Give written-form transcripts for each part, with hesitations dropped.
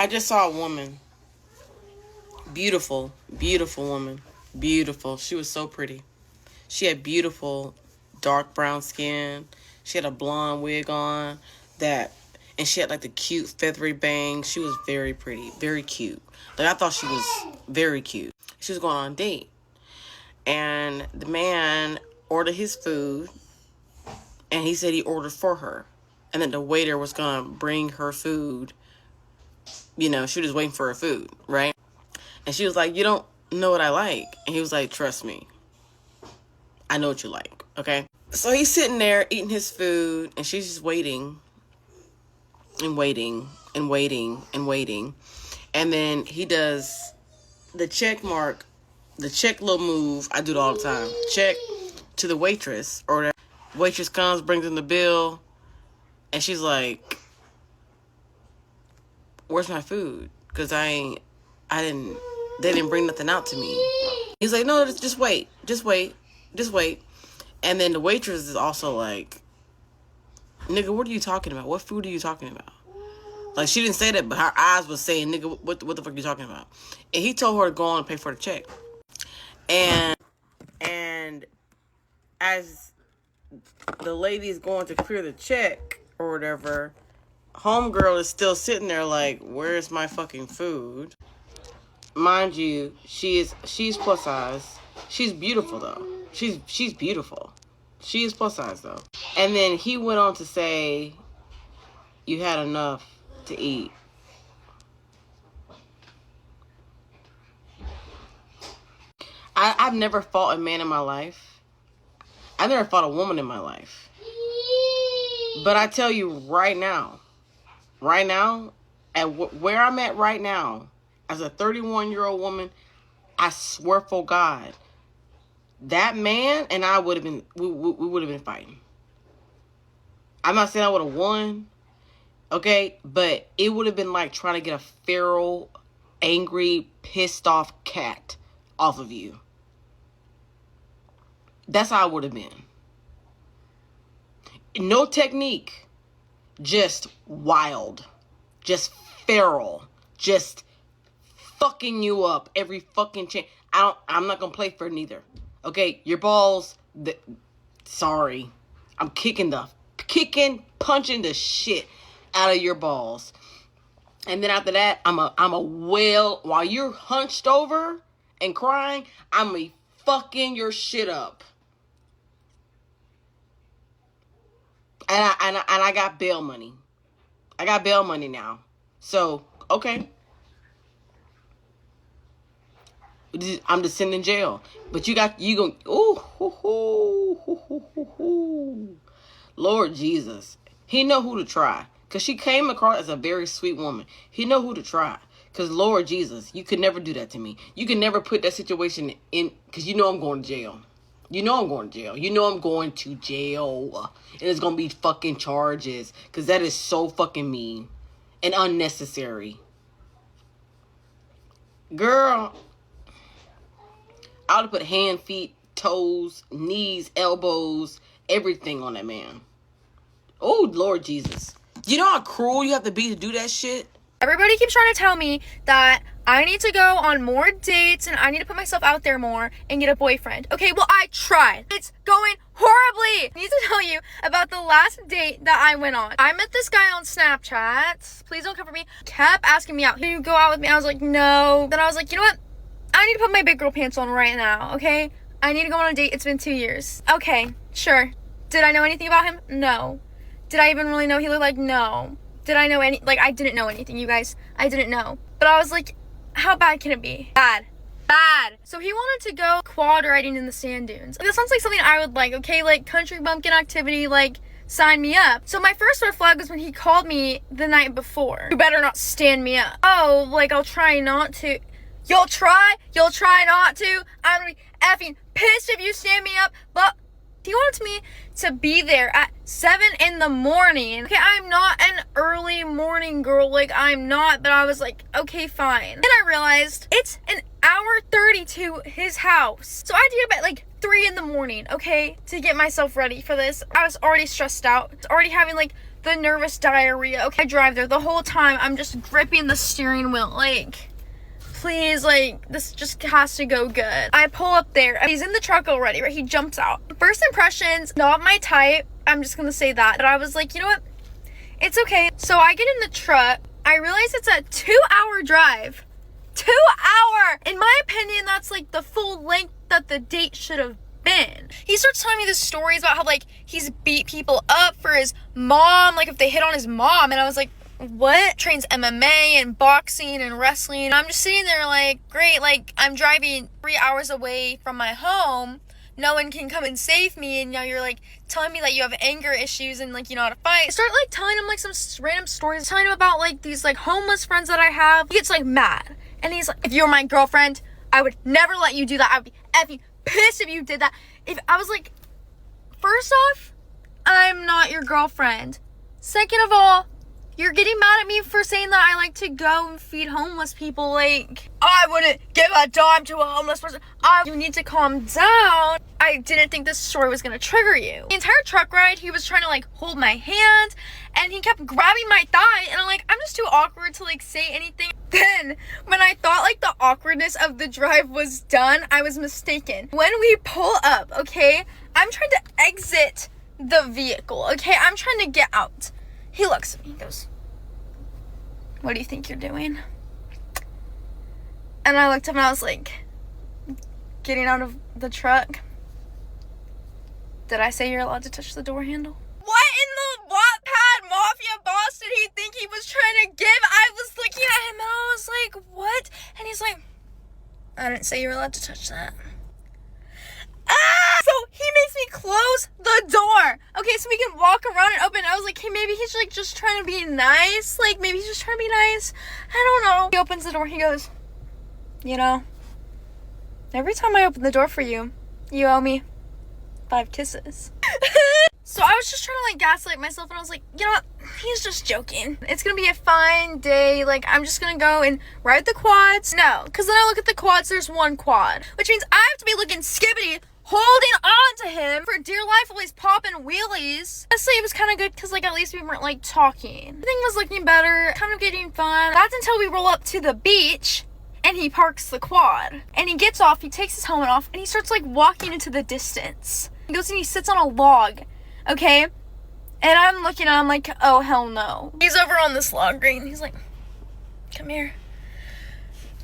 I just saw a woman. Beautiful, beautiful woman. Beautiful. She was so pretty. She had beautiful dark brown skin. She had a blonde wig on and she had like the cute feathery bangs. She was very pretty, very cute. Like I thought she was very cute. She was going on a date. And the man ordered his food and he said he ordered for her. And then the waiter was going to bring her food. You know, she was waiting for her food, right? And she was like, you don't know what I like. And he was like, trust me. I know what you like, okay? So he's sitting there eating his food, and she's just waiting and waiting and waiting and waiting. And then he does the check mark, the check little move. I do it all the time. Check to the waitress, or the waitress comes, brings in the bill, and she's like, where's my food? Because they didn't bring nothing out to me. He's like, no, just wait. And then the waitress is also like, nigga, what are you talking about? What food are you talking about? Like, she didn't say that, but her eyes was saying, nigga, what the fuck are you talking about? And he told her to go on and pay for the check. And as the lady is going to clear the check or whatever, homegirl is still sitting there like, where's my fucking food? Mind you, she's plus size. She's beautiful though. She's beautiful. She is plus size though. And then he went on to say, you had enough to eat. I've never fought a man in my life. I've never fought a woman in my life. But I tell you right now, at where I'm at right now, as a 31-year-old woman, I swear for God, that man and I would have been, we would have been fighting. I'm not saying I would have won, okay? But it would have been like trying to get a feral, angry, pissed off cat off of you. That's how it would have been. No technique. Just wild. Just feral. Just fucking you up every fucking chance. I'm not gonna play for neither. Okay, your balls. Sorry, I'm punching the shit out of your balls. And then after that, I'm a wail while you're hunched over and crying. I'm a fucking your shit up. And I got bail money. I got bail money now. So, okay. I'm just sitting in jail. But Lord Jesus. He know who to try. Because she came across as a very sweet woman. He know who to try. Because Lord Jesus, you could never do that to me. You could never put that situation in. Because you know I'm going to jail. You know I'm going to jail. You know I'm going to jail. And it's going to be fucking charges. Because that is so fucking mean. And unnecessary. Girl. I would have put hand, feet, toes, knees, elbows, everything on that man. Oh, Lord Jesus. You know how cruel you have to be to do that shit? Everybody keeps trying to tell me that I need to go on more dates and I need to put myself out there more and get a boyfriend. Okay, well, I tried. It's going horribly. I need to tell you about the last date that I went on. I met this guy on Snapchat. Please don't come for me. Kept asking me out. Can you go out with me? I was like, no. Then I was like, you know what? I need to put my big girl pants on right now, okay? I need to go on a date. It's been 2 years. Okay, sure. Did I know anything about him? No. Did I even really know he looked like? No. Did I know I didn't know anything, you guys. I didn't know. But I was like, how bad can it be? Bad. So he wanted to go quad riding in the sand dunes. That sounds like something I would like, okay? Like country bumpkin activity, like sign me up. So my first red flag was when he called me the night before. You better not stand me up. Oh, like I'll try not to. You'll try not to. I'm gonna be effing pissed if you stand me up. But he wanted me to be there at 7 a.m. Okay, I'm not an early morning girl. Like, I'm not. But I was like, okay, fine. Then I realized it's an hour 30 to his house. So I had to get up at like 3 a.m, okay, to get myself ready for this. I was already stressed out. I was already having like the nervous diarrhea. Okay, I drive there the whole time. I'm just gripping the steering wheel. Like, please, like, this just has to go good. I pull up there. He's in the truck already, right? He jumps out. First impressions, not my type. I'm just gonna say that. But I was like, you know what? It's okay. So I get in the truck. I realize it's a 2-hour drive. 2 hour! In my opinion, that's like the full length that the date should have been. He starts telling me these stories about how, like, he's beat people up for his mom, like if they hit on his mom. And I was like, what? Trains MMA and boxing and wrestling. And I'm just sitting there like, great, like, I'm driving 3 hours away from my home. No one can come and save me, and now you're like telling me that you have anger issues and like you know how to fight. I start like telling him like some random stories, telling him about like these like homeless friends that I have. He gets like mad, and he's like, if you were my girlfriend, I would never let you do that. I would be effing pissed if you did that. If I was like, first off, I'm not your girlfriend. Second of all, you're getting mad at me for saying that I like to go and feed homeless people. Like, I wouldn't give a dime to a homeless person. You need to calm down. I didn't think this story was gonna trigger you. The entire truck ride, he was trying to like hold my hand, and he kept grabbing my thigh, and I'm like, I'm just too awkward to like say anything. Then, when I thought like the awkwardness of the drive was done, I was mistaken. When we pull up, okay, I'm trying to exit the vehicle, okay? I'm trying to get out. He looks at me, he goes, what do you think you're doing? And I looked up and I was like, getting out of the truck. Did I say you're allowed to touch the door handle? What in the Wattpad Mafia boss did he think he was trying to give? I was looking at him and I was like, what? And he's like, I didn't say you were allowed to touch that. Ah! So he makes me close the door. Okay, so we can walk around and open. I was like, hey, maybe he's like just trying to be nice. Like, maybe he's just trying to be nice. I don't know. He opens the door. He goes, you know, every time I open the door for you, you owe me 5 kisses. So I was just trying to like gaslight myself, and I was like, you know what? He's just joking. It's gonna be a fine day. Like, I'm just gonna go and ride the quads. No, because then I look at the quads, there's one quad, which means I have to be looking skibbity, holding on to him for dear life while he's popping wheelies. Honestly, it was kind of good because like at least we weren't like talking. Everything was looking better, kind of getting fun. That's until we roll up to the beach and he parks the quad. And he gets off, he takes his helmet off, and he starts like walking into the distance. He goes and he sits on a log, okay? And I'm looking at him like, oh hell no. He's over on this log green. He's like, come here.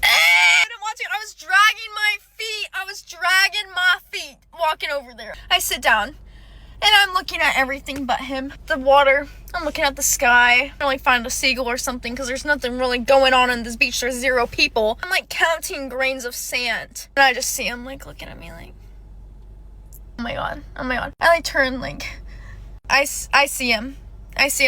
I didn't want to. I was dragging my feet walking over there. I sit down and I'm looking at everything but him. The water, I'm looking at the sky. I like find a seagull or something because there's nothing really going on this beach. There's 0 people. I'm like counting grains of sand, and I just see him like looking at me like, oh my god. I like turn, like I see him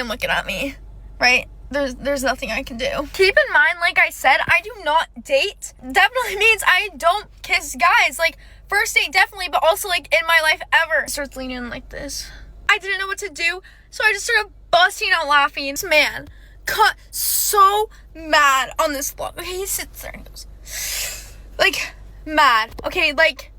looking at me, right? There's nothing I can do. Keep in mind, like I said, I do not date. Definitely means I don't kiss guys. Like, first date definitely, but also like in my life ever. Starts leaning in like this. I didn't know what to do, so I just started busting out laughing. This man got so mad on this log. Okay, he sits there and goes, like, mad. Okay, like,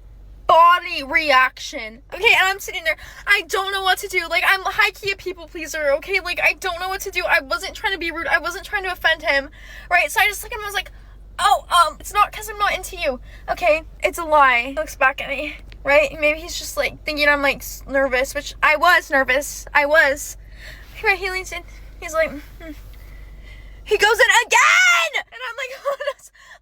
body reaction. Okay, and I'm sitting there, I don't know what to do. Like, I'm high-key a people pleaser, okay? Like, I don't know what to do. I wasn't trying to be rude. I wasn't trying to offend him, right? So I just looked at him and I was like, oh, it's not because I'm not into you. Okay, it's a lie. He looks back at me, right? Maybe he's just, like, thinking I'm, like, nervous, which I was nervous. I was. Right, he leans in. He's like, He goes in again! And I'm like, oh, no.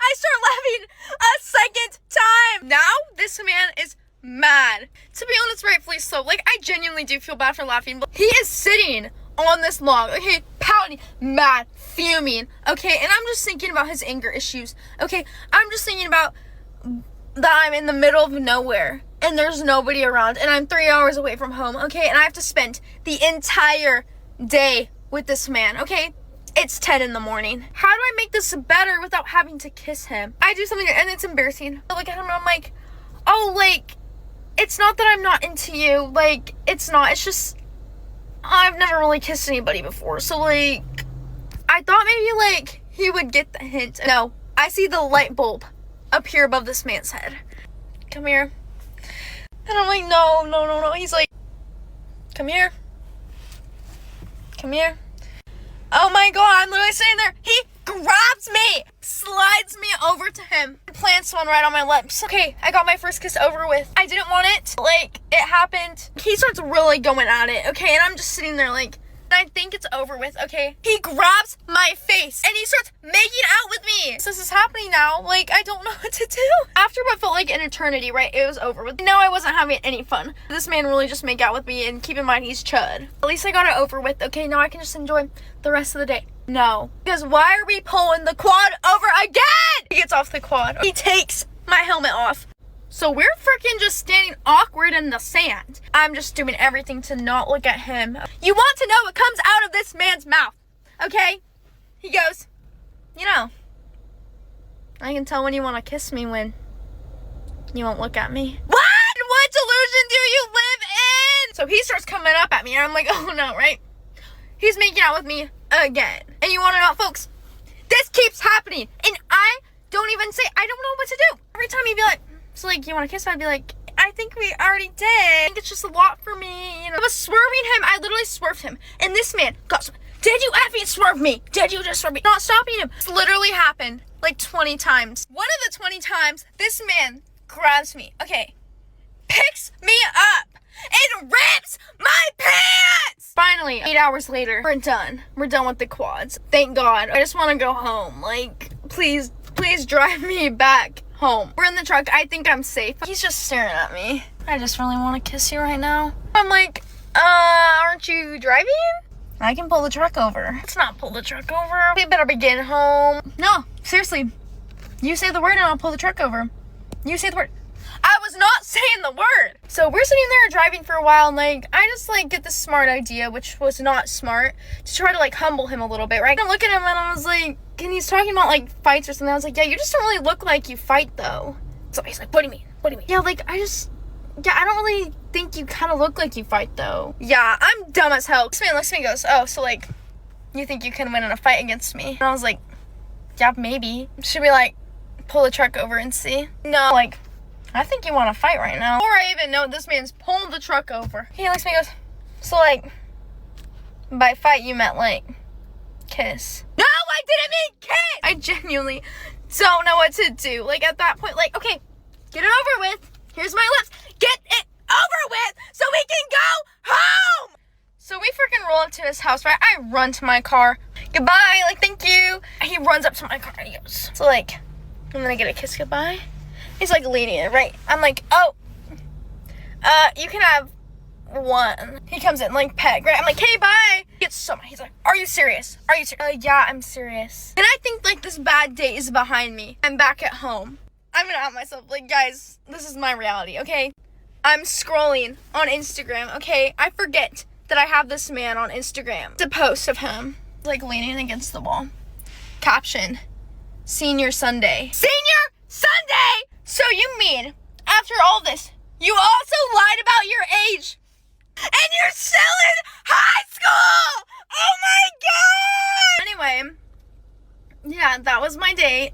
I start laughing a second time. Now, this man is mad. To be honest, rightfully so. Like, I genuinely do feel bad for laughing, but he is sitting on this log, okay, pouting, mad, fuming, okay, and I'm just thinking about his anger issues, okay, I'm just thinking about that I'm in the middle of nowhere, and there's nobody around, and I'm 3 hours away from home, okay, and I have to spend the entire day with this man, okay. It's 10 in the morning. How do I make this better without having to kiss him? I do something and it's embarrassing. I look at him and I'm like, oh, like, it's not that I'm not into you. Like, it's not. It's just, I've never really kissed anybody before. So, like, I thought maybe, like, he would get the hint. No, I see the light bulb up here above this man's head. Come here. And I'm like, no. He's like, come here. come here. Oh my god, I'm literally sitting there. He grabs me, slides me over to him, and plants one right on my lips. Okay, I got my first kiss over with. I didn't want it. Like, it happened. He starts really going at it, okay? And I'm just sitting there like, I think it's over with, okay? He grabs my face and he starts making out with me. So this is happening now. Like, I don't know what to do. After what felt like an eternity, right? It was over with. No, I wasn't having any fun. This man really just made out with me, and keep in mind, he's chud. At least I got it over with. Okay, now I can just enjoy the rest of the day. No. Because why are we pulling the quad over again? He gets off the quad. He takes my helmet off. So we're freaking just standing awkward in the sand. I'm just doing everything to not look at him. You want to know what comes out of this man's mouth, okay? He goes, you know, I can tell when you want to kiss me when you won't look at me. What delusion do you live in? So he starts coming up at me, and I'm like, oh no, right? He's making out with me again. And you want to know, folks, this keeps happening. And I don't even say, I don't know what to do. Every time he'd be like, so like, you want to kiss? I'd be like, I think we already did. I think it's just a lot for me, you know. I was swerving him. I literally swerved him. And this man goes, did you effing swerve me? Did you just swerve me? Not stopping him. It's literally happened like 20 times. One of the 20 times, this man grabs me. Okay. Picks me up and rips my pants! Finally, 8 hours later, we're done. We're done with the quads. Thank God. I just want to go home. Like, please drive me back home. We're in the truck. I think I'm safe. He's just staring at me. I just really want to kiss you right now. I'm like, aren't you driving? I can pull the truck over. Let's not pull the truck over. We better be getting home. No, seriously. You say the word and I'll pull the truck over. You say the word. I was not saying the word. So we're sitting there driving for a while, and like, I just like get this smart idea, which was not smart, to try to like humble him a little bit, right? I look at him and I was like, and he's talking about like fights or something. I was like, yeah, you just don't really look like you fight though. So he's like, what do you mean? What do you mean? Yeah, like, I don't really think you kind of look like you fight though. Yeah, I'm dumb as hell. This man looks at me and goes, oh, so like, you think you can win in a fight against me? And I was like, yeah, maybe. Should we like pull the truck over and see? No, like, I think you want to fight right now. Before I even know, this man's pulling the truck over. He looks at me and goes, so like, by fight you meant like, kiss. No, I didn't mean kiss! I genuinely don't know what to do. Like, at that point, like, okay, get it over with. Here's my lips. Get it over with so we can go home! So we freaking roll up to his house, right? I run to my car. Goodbye, like, thank you. He runs up to my car and he goes, so like, I'm gonna get a kiss goodbye. He's like leaning it, right? I'm like, oh, you can have one. He comes in like peg, right? I'm like, hey, bye. He gets so mad. He's like, are you serious? Are you serious? Yeah, I'm serious. And I think like this bad day is behind me. I'm back at home. I'm gonna out myself. Like, guys, this is my reality, okay? I'm scrolling on Instagram, okay? I forget that I have this man on Instagram. It's a post of him, like leaning against the wall. Caption, Senior Sunday. Senior Sunday! So you mean, after all this, you also lied about your age? And you're still in high school! Oh my god! Anyway, yeah, that was my date.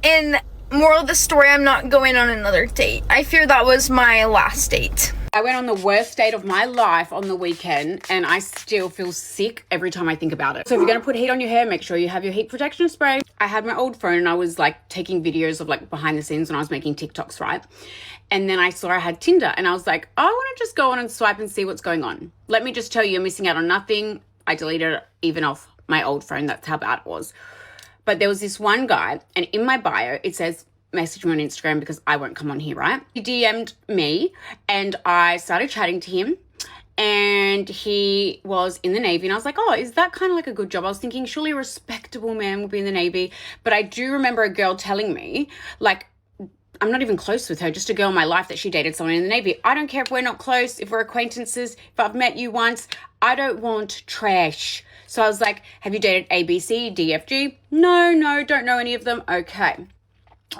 And moral of the story, I'm not going on another date. I fear that was my last date. I went on the worst date of my life on the weekend, and I still feel sick every time I think about it. So if you're going to put heat on your hair, make sure you have your heat protection spray. I had my old phone and I was like taking videos of like behind the scenes when I was making TikToks, right? And then I saw I had Tinder and I was like, oh, I want to just go on and swipe and see what's going on. Let me just tell you, you're missing out on nothing. I deleted it even off my old phone. That's how bad it was. But there was this one guy, and in my bio, it says, message me on Instagram because I won't come on here, right? He DM'd me and I started chatting to him, and he was in the Navy, and I was like, oh, is that kind of like a good job? I was thinking surely a respectable man would be in the Navy. But I do remember a girl telling me, like, I'm not even close with her, just a girl in my life, that she dated someone in the Navy. I don't care if we're not close, if we're acquaintances, if I've met you once, I don't want trash. So I was like, have you dated A, B, C, D, F, G? No, don't know any of them. Okay.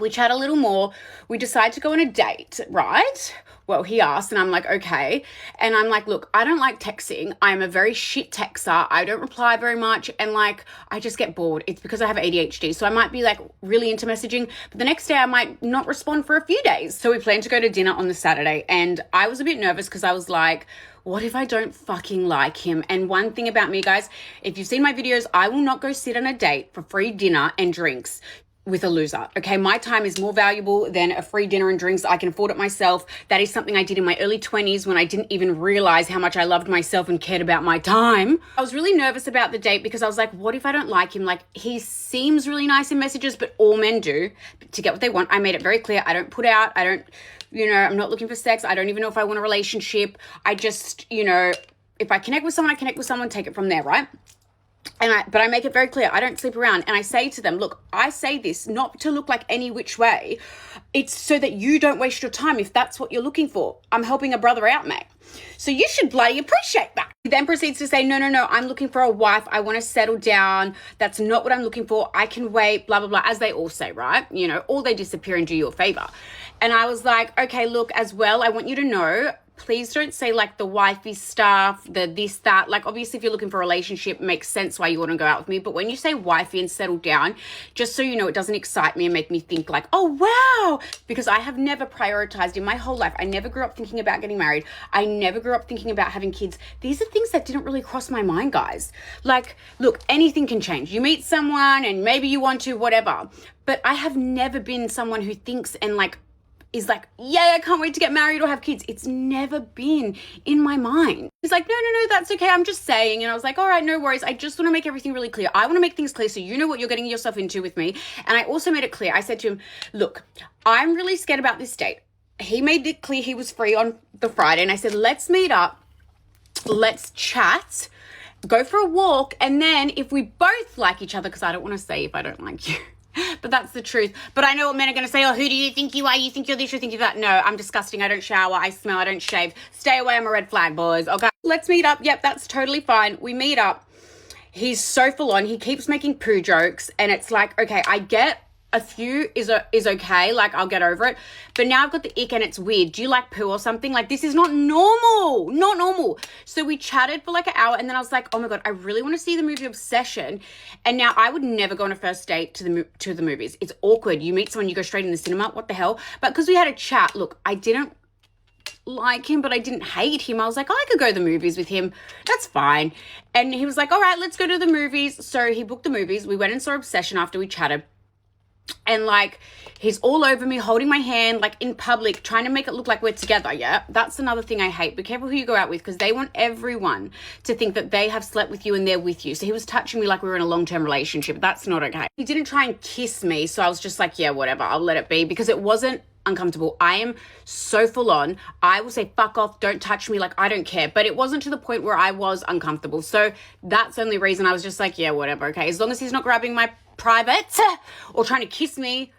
We chat a little more. We decide to go on a date, right? Well, he asked and I'm like, okay. And I'm like, look, I don't like texting. I'm a very shit texter. I don't reply very much. And like, I just get bored. It's because I have ADHD. So I might be like really into messaging, but the next day I might not respond for a few days. So we planned to go to dinner on the Saturday. And I was a bit nervous because I was like, what if I don't fucking like him? And one thing about me, guys, if you've seen my videos, I will not go sit on a date for free dinner and drinks with a loser. Okay, my time is more valuable than a free dinner and drinks. I can afford it myself. That is something I did in my early 20s when I didn't even realize how much I loved myself and cared about my time. I was really nervous about the date because I was like, what if I don't like him? Like, he seems really nice in messages, but all men do to get what they want. I made it very clear. I don't put out, I'm not looking for sex. I don't even know if I want a relationship. I just, if I connect with someone, take it from there, right? But I make it very clear, I don't sleep around. And I say to them, look, I say this not to look like any which way. It's so that you don't waste your time if that's what you're looking for. I'm helping a brother out, mate. So you should bloody appreciate that. He then proceeds to say, no, I'm looking for a wife. I want to settle down. That's not what I'm looking for. I can wait, blah, blah, blah, as they all say, right? Or they disappear and do you a favor. And I was like, okay, look, as well, I want you to know, please don't say like the wifey stuff, the this, that. Like, obviously, if you're looking for a relationship, it makes sense why you want to go out with me. But when you say wifey and settle down, just so you know, it doesn't excite me and make me think like, oh, wow. Because I have never prioritized in my whole life. I never grew up thinking about getting married. I never grew up thinking about having kids. These are things that didn't really cross my mind, guys. Like, look, anything can change. You meet someone and maybe you want to, whatever. But I have never been someone who thinks and like, is like, yeah, I can't wait to get married or have kids. It's never been in my mind. He's like, no, that's okay. I'm just saying. And I was like, all right, no worries. I just want to make everything really clear. I want to make things clear so you know what you're getting yourself into with me. And I also made it clear. I said to him, look, I'm really scared about this date. He made it clear he was free on the Friday. And I said, let's meet up. Let's chat. Go for a walk. And then if we both like each other, because I don't want to say if I don't like you. But that's the truth. But I know what men are going to say, oh, who do you think you are? You think you're this, you think you're that. No, I'm disgusting. I don't shower. I smell. I don't shave. Stay away. I'm a red flag, boys. Okay, let's meet up. Yep, that's totally fine. We meet up. He's so full on. He keeps making poo jokes. And it's like, okay, I get a few is okay. Like, I'll get over it. But now I've got the ick and it's weird. Do you like poo or something? Like, this is not normal. Not normal. So we chatted for like an hour and then I was like, oh my God, I really want to see the movie Obsession. And now I would never go on a first date to the movies. It's awkward. You meet someone, you go straight in the cinema. What the hell? But because we had a chat, look, I didn't like him, but I didn't hate him. I was like, oh, I could go to the movies with him. That's fine. And he was like, all right, let's go to the movies. So he booked the movies. We went and saw Obsession after we chatted. And like, he's all over me, holding my hand, like in public, trying to make it look like we're together. Yeah, that's another thing I hate. Be careful who you go out with because they want everyone to think that they have slept with you and they're with you. So he was touching me like we were in a long-term relationship. That's not okay. He didn't try and kiss me. So I was just like, yeah, whatever, I'll let it be because it wasn't uncomfortable. I am so full on. I will say, fuck off, don't touch me, like I don't care. But it wasn't to the point where I was uncomfortable. So that's the only reason I was just like, yeah, whatever, okay. As long as he's not grabbing my private or trying to kiss me,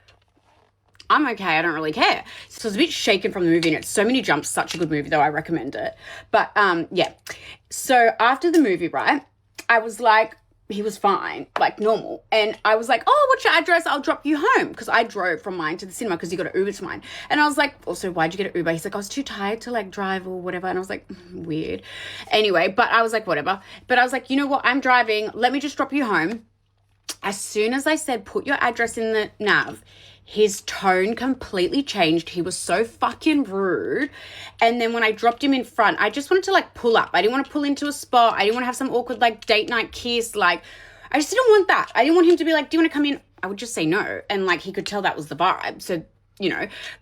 I'm okay. I don't really care. So I was a bit shaken from the movie and it's so many jumps. Such a good movie though. I recommend it. But yeah. So after the movie, right, I was like, he was fine, like normal. And I was like, oh, what's your address? I'll drop you home. Because I drove from mine to the cinema because you got an Uber to mine. And I was like, also, why'd you get an Uber? He's like, I was too tired to like drive or whatever. And I was like, weird. Anyway, but I was like, whatever. But I was like, you know what? I'm driving. Let me just drop you home. As soon as I said, put your address in the nav, his tone completely changed. He was so fucking rude. And then when I dropped him in front, I just wanted to like pull up. I didn't want to pull into a spot. I didn't want to have some awkward like date night kiss. Like, I just didn't want that. I didn't want him to be like, do you want to come in? I would just say no. And like, he could tell that was the vibe. So,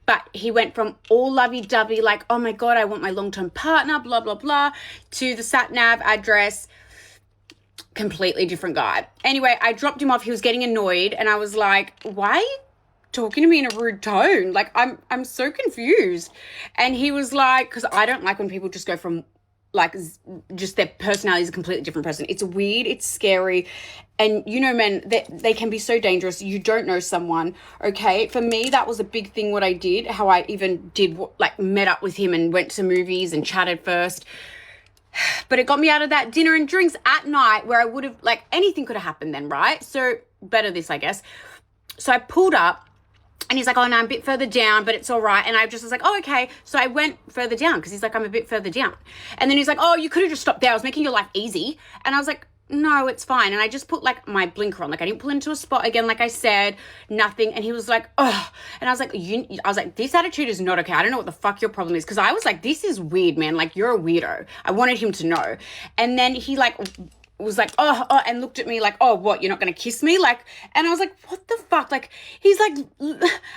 but he went from all lovey-dovey, like, oh my God, I want my long-term partner, blah, blah, blah, to the sat nav address. Completely different guy. Anyway, I dropped him off. He was getting annoyed and I was like, why are you talking to me in a rude tone? Like, I'm so confused. And he was like, because I don't like when people just go from like just their personality is a completely different person. It's weird. It's scary. And men, they can be so dangerous. You don't know someone. Okay. For me, that was a big thing what I did, how I even did like met up with him and went to movies and chatted first. But it got me out of that dinner and drinks at night where I would have, like, anything could have happened then, right? So better this, I guess. So I pulled up and he's like, oh, no, I'm a bit further down, but it's all right. And I just was like, oh, okay. So I went further down because he's like, I'm a bit further down. And then he's like, oh, you could have just stopped there. I was making your life easy. And I was like, no, it's fine. And I just put like my blinker on. Like I didn't pull into a spot again, like I said, nothing. And he was like, oh. And I was like, this attitude is not okay. I don't know what the fuck your problem is. Cause I was like, this is weird, man. Like you're a weirdo. I wanted him to know. And then he like was like, oh, and looked at me like, oh, what, you're not going to kiss me? Like, and I was like, what the fuck? Like, he's like,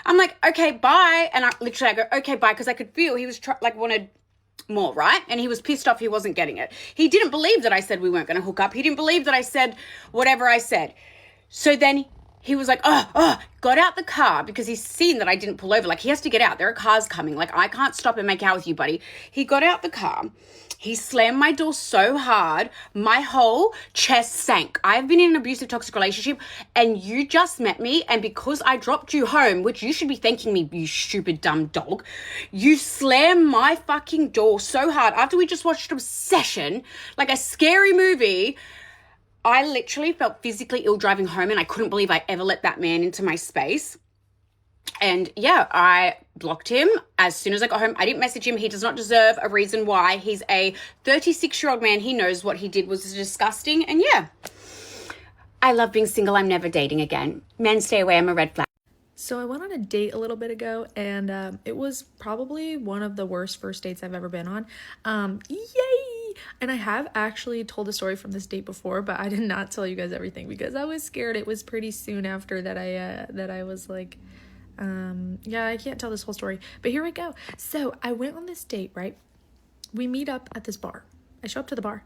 I'm like, okay, bye. And I go, okay, bye. Cause I could feel he was wanted more, right? And he was pissed off he wasn't getting it. He didn't believe that I said we weren't going to hook up. He didn't believe that I said whatever I said. So then he was like, got out the car because he's seen that I didn't pull over. Like he has to get out. There are cars coming. Like I can't stop and make out with you, buddy. He got out the car. He slammed my door so hard, my whole chest sank. I've been in an abusive, toxic relationship, and you just met me, and because I dropped you home, which you should be thanking me, you stupid, dumb dog, you slammed my fucking door so hard after we just watched Obsession, like a scary movie. I literally felt physically ill driving home, and I couldn't believe I ever let that man into my space. And yeah, I blocked him as soon as I got home. I didn't message him. He does not deserve a reason why. He's a 36-year-old man. He knows what he did was disgusting. And yeah, I love being single. I'm never dating again. Men, stay away. I'm a red flag. So I went on a date a little bit ago, and it was probably one of the worst first dates I've ever been on. Yay! And I have actually told a story from this date before, but I did not tell you guys everything because I was scared. It was pretty soon after that I was like, yeah, I can't tell this whole story, but here we go. So I went on this date, right? We meet up at this bar. I show up to the bar.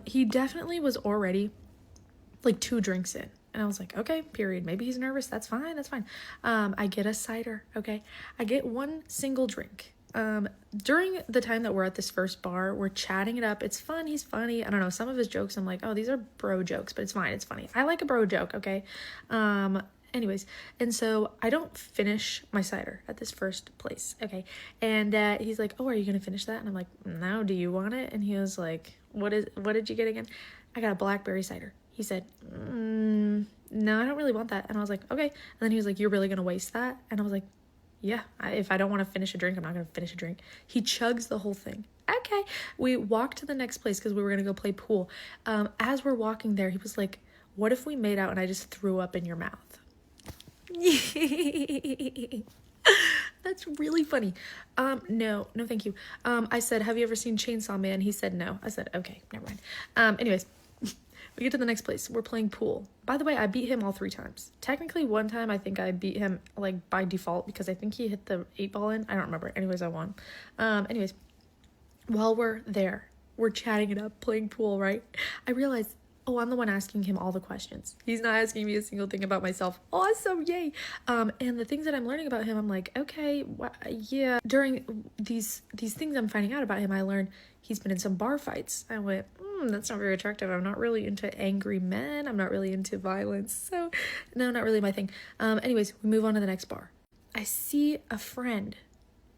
He definitely was already like 2 drinks in. And I was like, okay, period. Maybe he's nervous. That's fine. That's fine. I get a cider. Okay. I get 1 single drink. During the time that we're at this first bar, we're chatting it up. It's fun. He's funny. I don't know. Some of his jokes, I'm like, oh, these are bro jokes, but it's fine. It's funny. I like a bro joke. Okay. Anyways, and so I don't finish my cider at this first place, okay? And he's like, oh, are you gonna finish that? And I'm like, no, do you want it? And he was like, what did you get again? I got a blackberry cider. He said, no, I don't really want that. And I was like, okay. And then he was like, you're really gonna waste that? And I was like, yeah, if I don't want to finish a drink, I'm not gonna finish a drink. He chugs the whole thing. Okay. We walked to the next place because we were gonna go play pool. As we're walking there, he was like, what if we made out and I just threw up in your mouth? That's really funny. No, thank you. I said, have you ever seen Chainsaw Man? He said no. I said, okay, never mind. Anyways, we get to the next place. We're playing pool. By the way, I beat him all 3 times. Technically, one time I think I beat him like by default because I think he hit the 8 ball in. I don't remember. Anyways, I won. Anyways, while we're there, we're chatting it up, playing pool, right? I realized, oh, I'm the one asking him all the questions. He's not asking me a single thing about myself. Awesome, yay. And the things that I'm learning about him, I'm like, okay, yeah. During these things I'm finding out about him, I learned he's been in some bar fights. I went, that's not very attractive. I'm not really into angry men. I'm not really into violence. So, no, not really my thing. Anyways, we move on to the next bar. I see a friend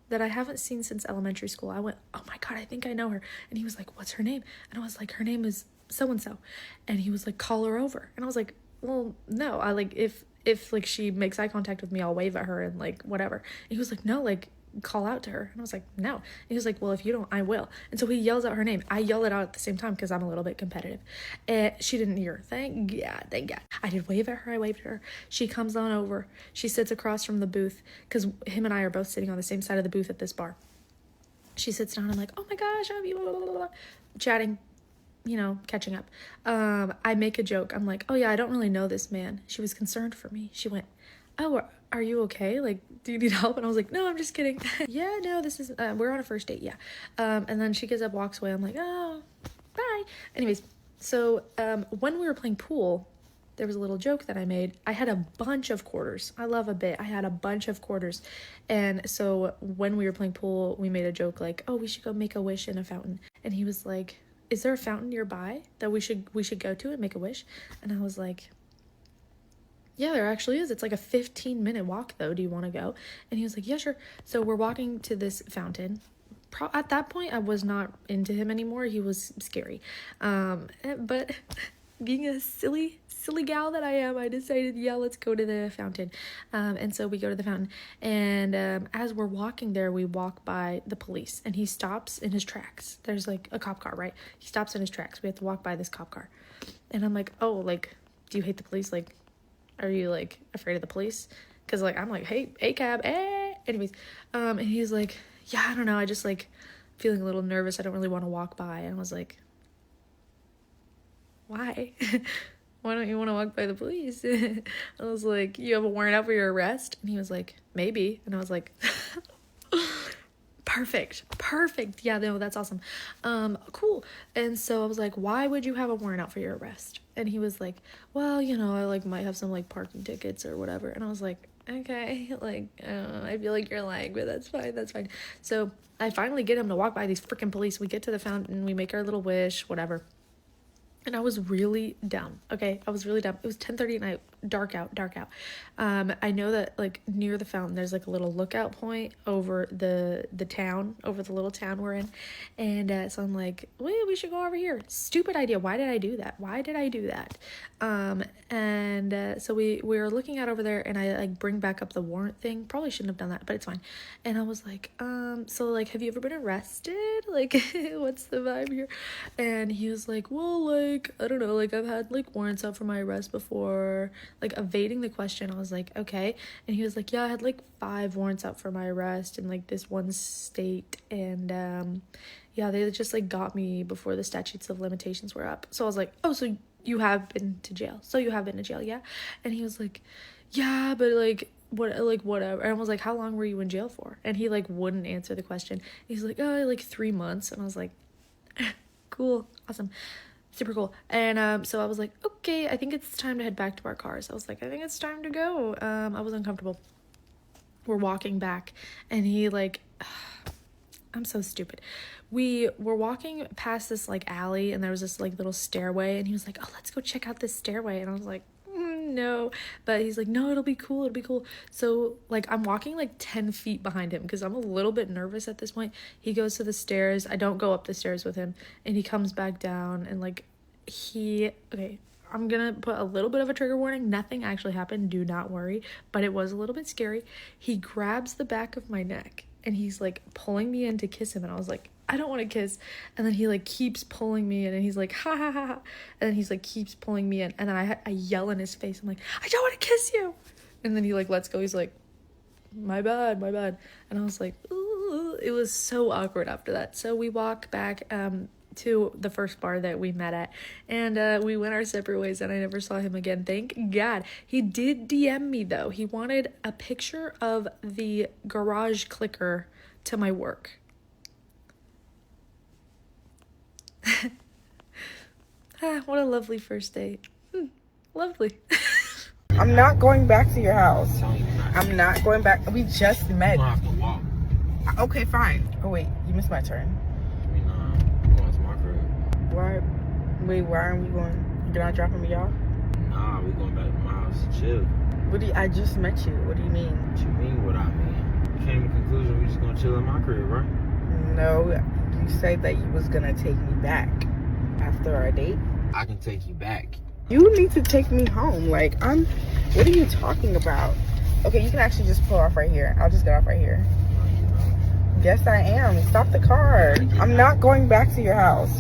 that I haven't seen since elementary school. I went, oh my God, I think I know her. And he was like, what's her name? And I was like, her name is so-and-so. And he was like, call her over. And I was like, well, no, I like, if like she makes eye contact with me, I'll wave at her and like whatever. And he was like, no, like call out to her. And I was like, no. And he was like, well, if you don't, I will. And so he yells out her name. I yell it out at the same time because I'm a little bit competitive. And she didn't hear. Thank God. I did wave at her. I waved at her. She comes on over. She sits across from the booth because him and I are both sitting on the same side of the booth at this bar. She sits down. I'm like, oh my gosh, I'm you, blah, blah, blah, chatting, catching up. I make a joke. I'm like, oh yeah, I don't really know this man. She was concerned for me. She went, oh, are you okay? Like, do you need help? And I was like, no, I'm just kidding. Yeah, no, this is, we're on a first date. Yeah. And then she gets up, walks away. I'm like, oh, bye. Anyways, so, when we were playing pool, there was a little joke that I made. I had a bunch of quarters. I love a bit. I had a bunch of quarters. And so when we were playing pool, we made a joke like, oh, we should go make a wish in a fountain. And he was like, is there a fountain nearby that we should go to and make a wish? And I was like, yeah, there actually is. It's like a 15-minute walk though. Do you want to go? And he was like, yeah, sure. So we're walking to this fountain. At that point, I was not into him anymore. He was scary. But being a silly gal that I am, I decided, yeah, let's go to the fountain. And so we go to the fountain, and as we're walking there, we walk by the police, and he stops in his tracks. There's like a cop car, right? He stops in his tracks. We have to walk by this cop car, and I'm like, oh, like, do you hate the police? Like, are you like afraid of the police? Because like I'm like, hey cab, anyways, and he's like, yeah, I don't know, I just like feeling a little nervous, I don't really want to walk by. And I was like, why? Why don't you want to walk by the police? I was like, you have a warrant out for your arrest? And he was like, maybe. And I was like, perfect. Yeah, no, that's awesome. Cool. And so I was like, why would you have a warrant out for your arrest? And he was like, well, you know, I like might have some like parking tickets or whatever. And I was like, okay, like, I feel like you're lying, but that's fine. So I finally get him to walk by these freaking police. We get to the fountain, we make our little wish, whatever. And I was really dumb. Okay, I was really dumb. It was 10:30 at night, dark out. I know that like near the fountain, there's like a little lookout point over the town, over the little town we're in. And so I'm like, well, we should go over here. Stupid idea. Why did I do that? So we were looking out over there, and I like bring back up the warrant thing. Probably shouldn't have done that, but it's fine. And I was like, so like, have you ever been arrested? Like, what's the vibe here? And he was like, well, like, I don't know, like I've had like warrants out for my arrest before, like evading the question. I was like, okay. And he was like, yeah, I had like 5 warrants out for my arrest in like this one state, and yeah, they just like got me before the statutes of limitations were up. So I was like, oh, so you have been to jail? Yeah. And he was like, yeah, but like whatever. And I was like, how long were you in jail for? And he like wouldn't answer the question. He's like, oh, like 3 months. And I was like, cool, awesome, super cool. And so I was like, okay, I think it's time to head back to our cars. I was like, I think it's time to go. I was uncomfortable. We're walking back, and he like, I'm so stupid. We were walking past this like alley, and there was this like little stairway, and he was like, oh, let's go check out this stairway. And I was like, no. But he's like, no, it'll be cool. So like I'm walking like 10 feet behind him because I'm a little bit nervous at this point. He goes to the stairs. I don't go up the stairs with him, and he comes back down, and like okay, I'm gonna put a little bit of a trigger warning. Nothing actually happened, do not worry, but it was a little bit scary. He grabs the back of my neck, and he's like pulling me in to kiss him, and I was like, I don't want to kiss. And then he like keeps pulling me in, and he's like, ha ha ha, and then he's like keeps pulling me in, and then I yell in his face, I'm like, I don't want to kiss you. And then he like lets go. He's like, my bad. And I was like, ooh. It was so awkward after that. So we walk back to the first bar that we met at, and we went our separate ways, and I never saw him again, thank God. He did DM me though. He wanted a picture of the garage clicker to my work. What a lovely first date. Lovely. I'm not going back to your house. I'm not going back. We just met. You don't have to walk. Okay, fine. Oh wait, you missed my turn. I mean, I'm going to my crib. Why? Wait, why aren't we going? You're not dropping me off? Nah, we going back to my house to chill. I just met you. What do you mean? What you mean what I mean? We came to the conclusion we just gonna chill at my crib, right? No, you said that you was gonna take me back after our date. I can take you back. You need to take me home. Like, what are you talking about? Okay, you can actually just pull off right here. I'll just get off right here. Yes, I am. Stop the car. I'm not going back to your house.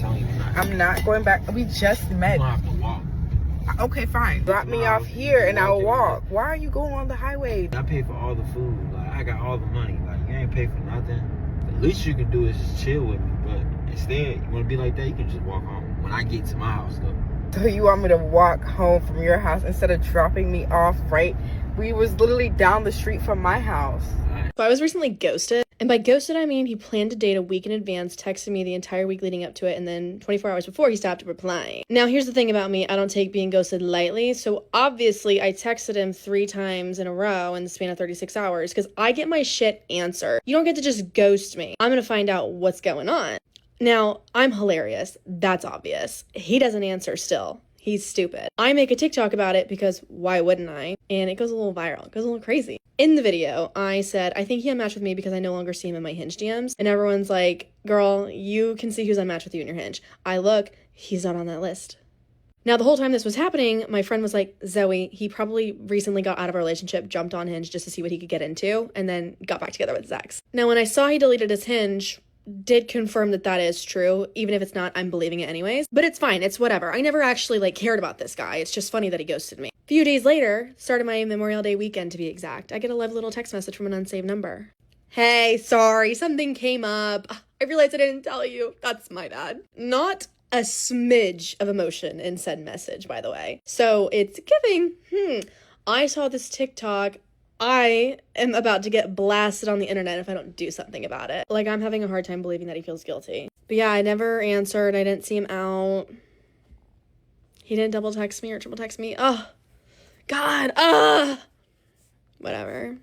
I'm not going back. We just met. You don't have to walk. Okay, fine. Drop me off here and I'll walk. Why are you going on the highway? I pay for all the food. Like, I got all the money. Like, you ain't pay for nothing. The least you can do is just chill with me. But instead, you want to be like that, you can just walk home. When I get to my house, though. So you want me to walk home from your house instead of dropping me off, right? We was literally down the street from my house. So I was recently ghosted. And by ghosted, I mean he planned a date a week in advance, texted me the entire week leading up to it, and then 24 hours before, he stopped replying. Now, here's the thing about me. I don't take being ghosted lightly. So obviously, I texted him 3 times in a row in the span of 36 hours because I get my shit answered. You don't get to just ghost me. I'm going to find out what's going on. Now, I'm hilarious. That's obvious. He doesn't answer still. He's stupid. I make a TikTok about it because why wouldn't I? And it goes a little viral. It goes a little crazy. In the video, I said, I think he unmatched with me because I no longer see him in my Hinge DMs. And everyone's like, girl, you can see who's unmatched with you in your Hinge. I look, he's not on that list. Now, the whole time this was happening, my friend was like, Zoe, he probably recently got out of a relationship, jumped on Hinge just to see what he could get into, and then got back together with his ex. Now, when I saw he deleted his Hinge, did confirm that that is true. Even if it's not, I'm believing it anyways. But it's fine. It's whatever. I never actually like cared about this guy. It's just funny that he ghosted me. A few days later, started my Memorial Day weekend to be exact, I get a lovely little text message from an unsaved number. Hey, sorry, something came up. I realized I didn't tell you. That's my bad. Not a smidge of emotion in said message, by the way. So it's giving, I saw this TikTok. I am about to get blasted on the internet if I don't do something about it. Like, I'm having a hard time believing that he feels guilty. But yeah, I never answered. I didn't see him out. He didn't double text me or triple text me. Oh, God. Whatever.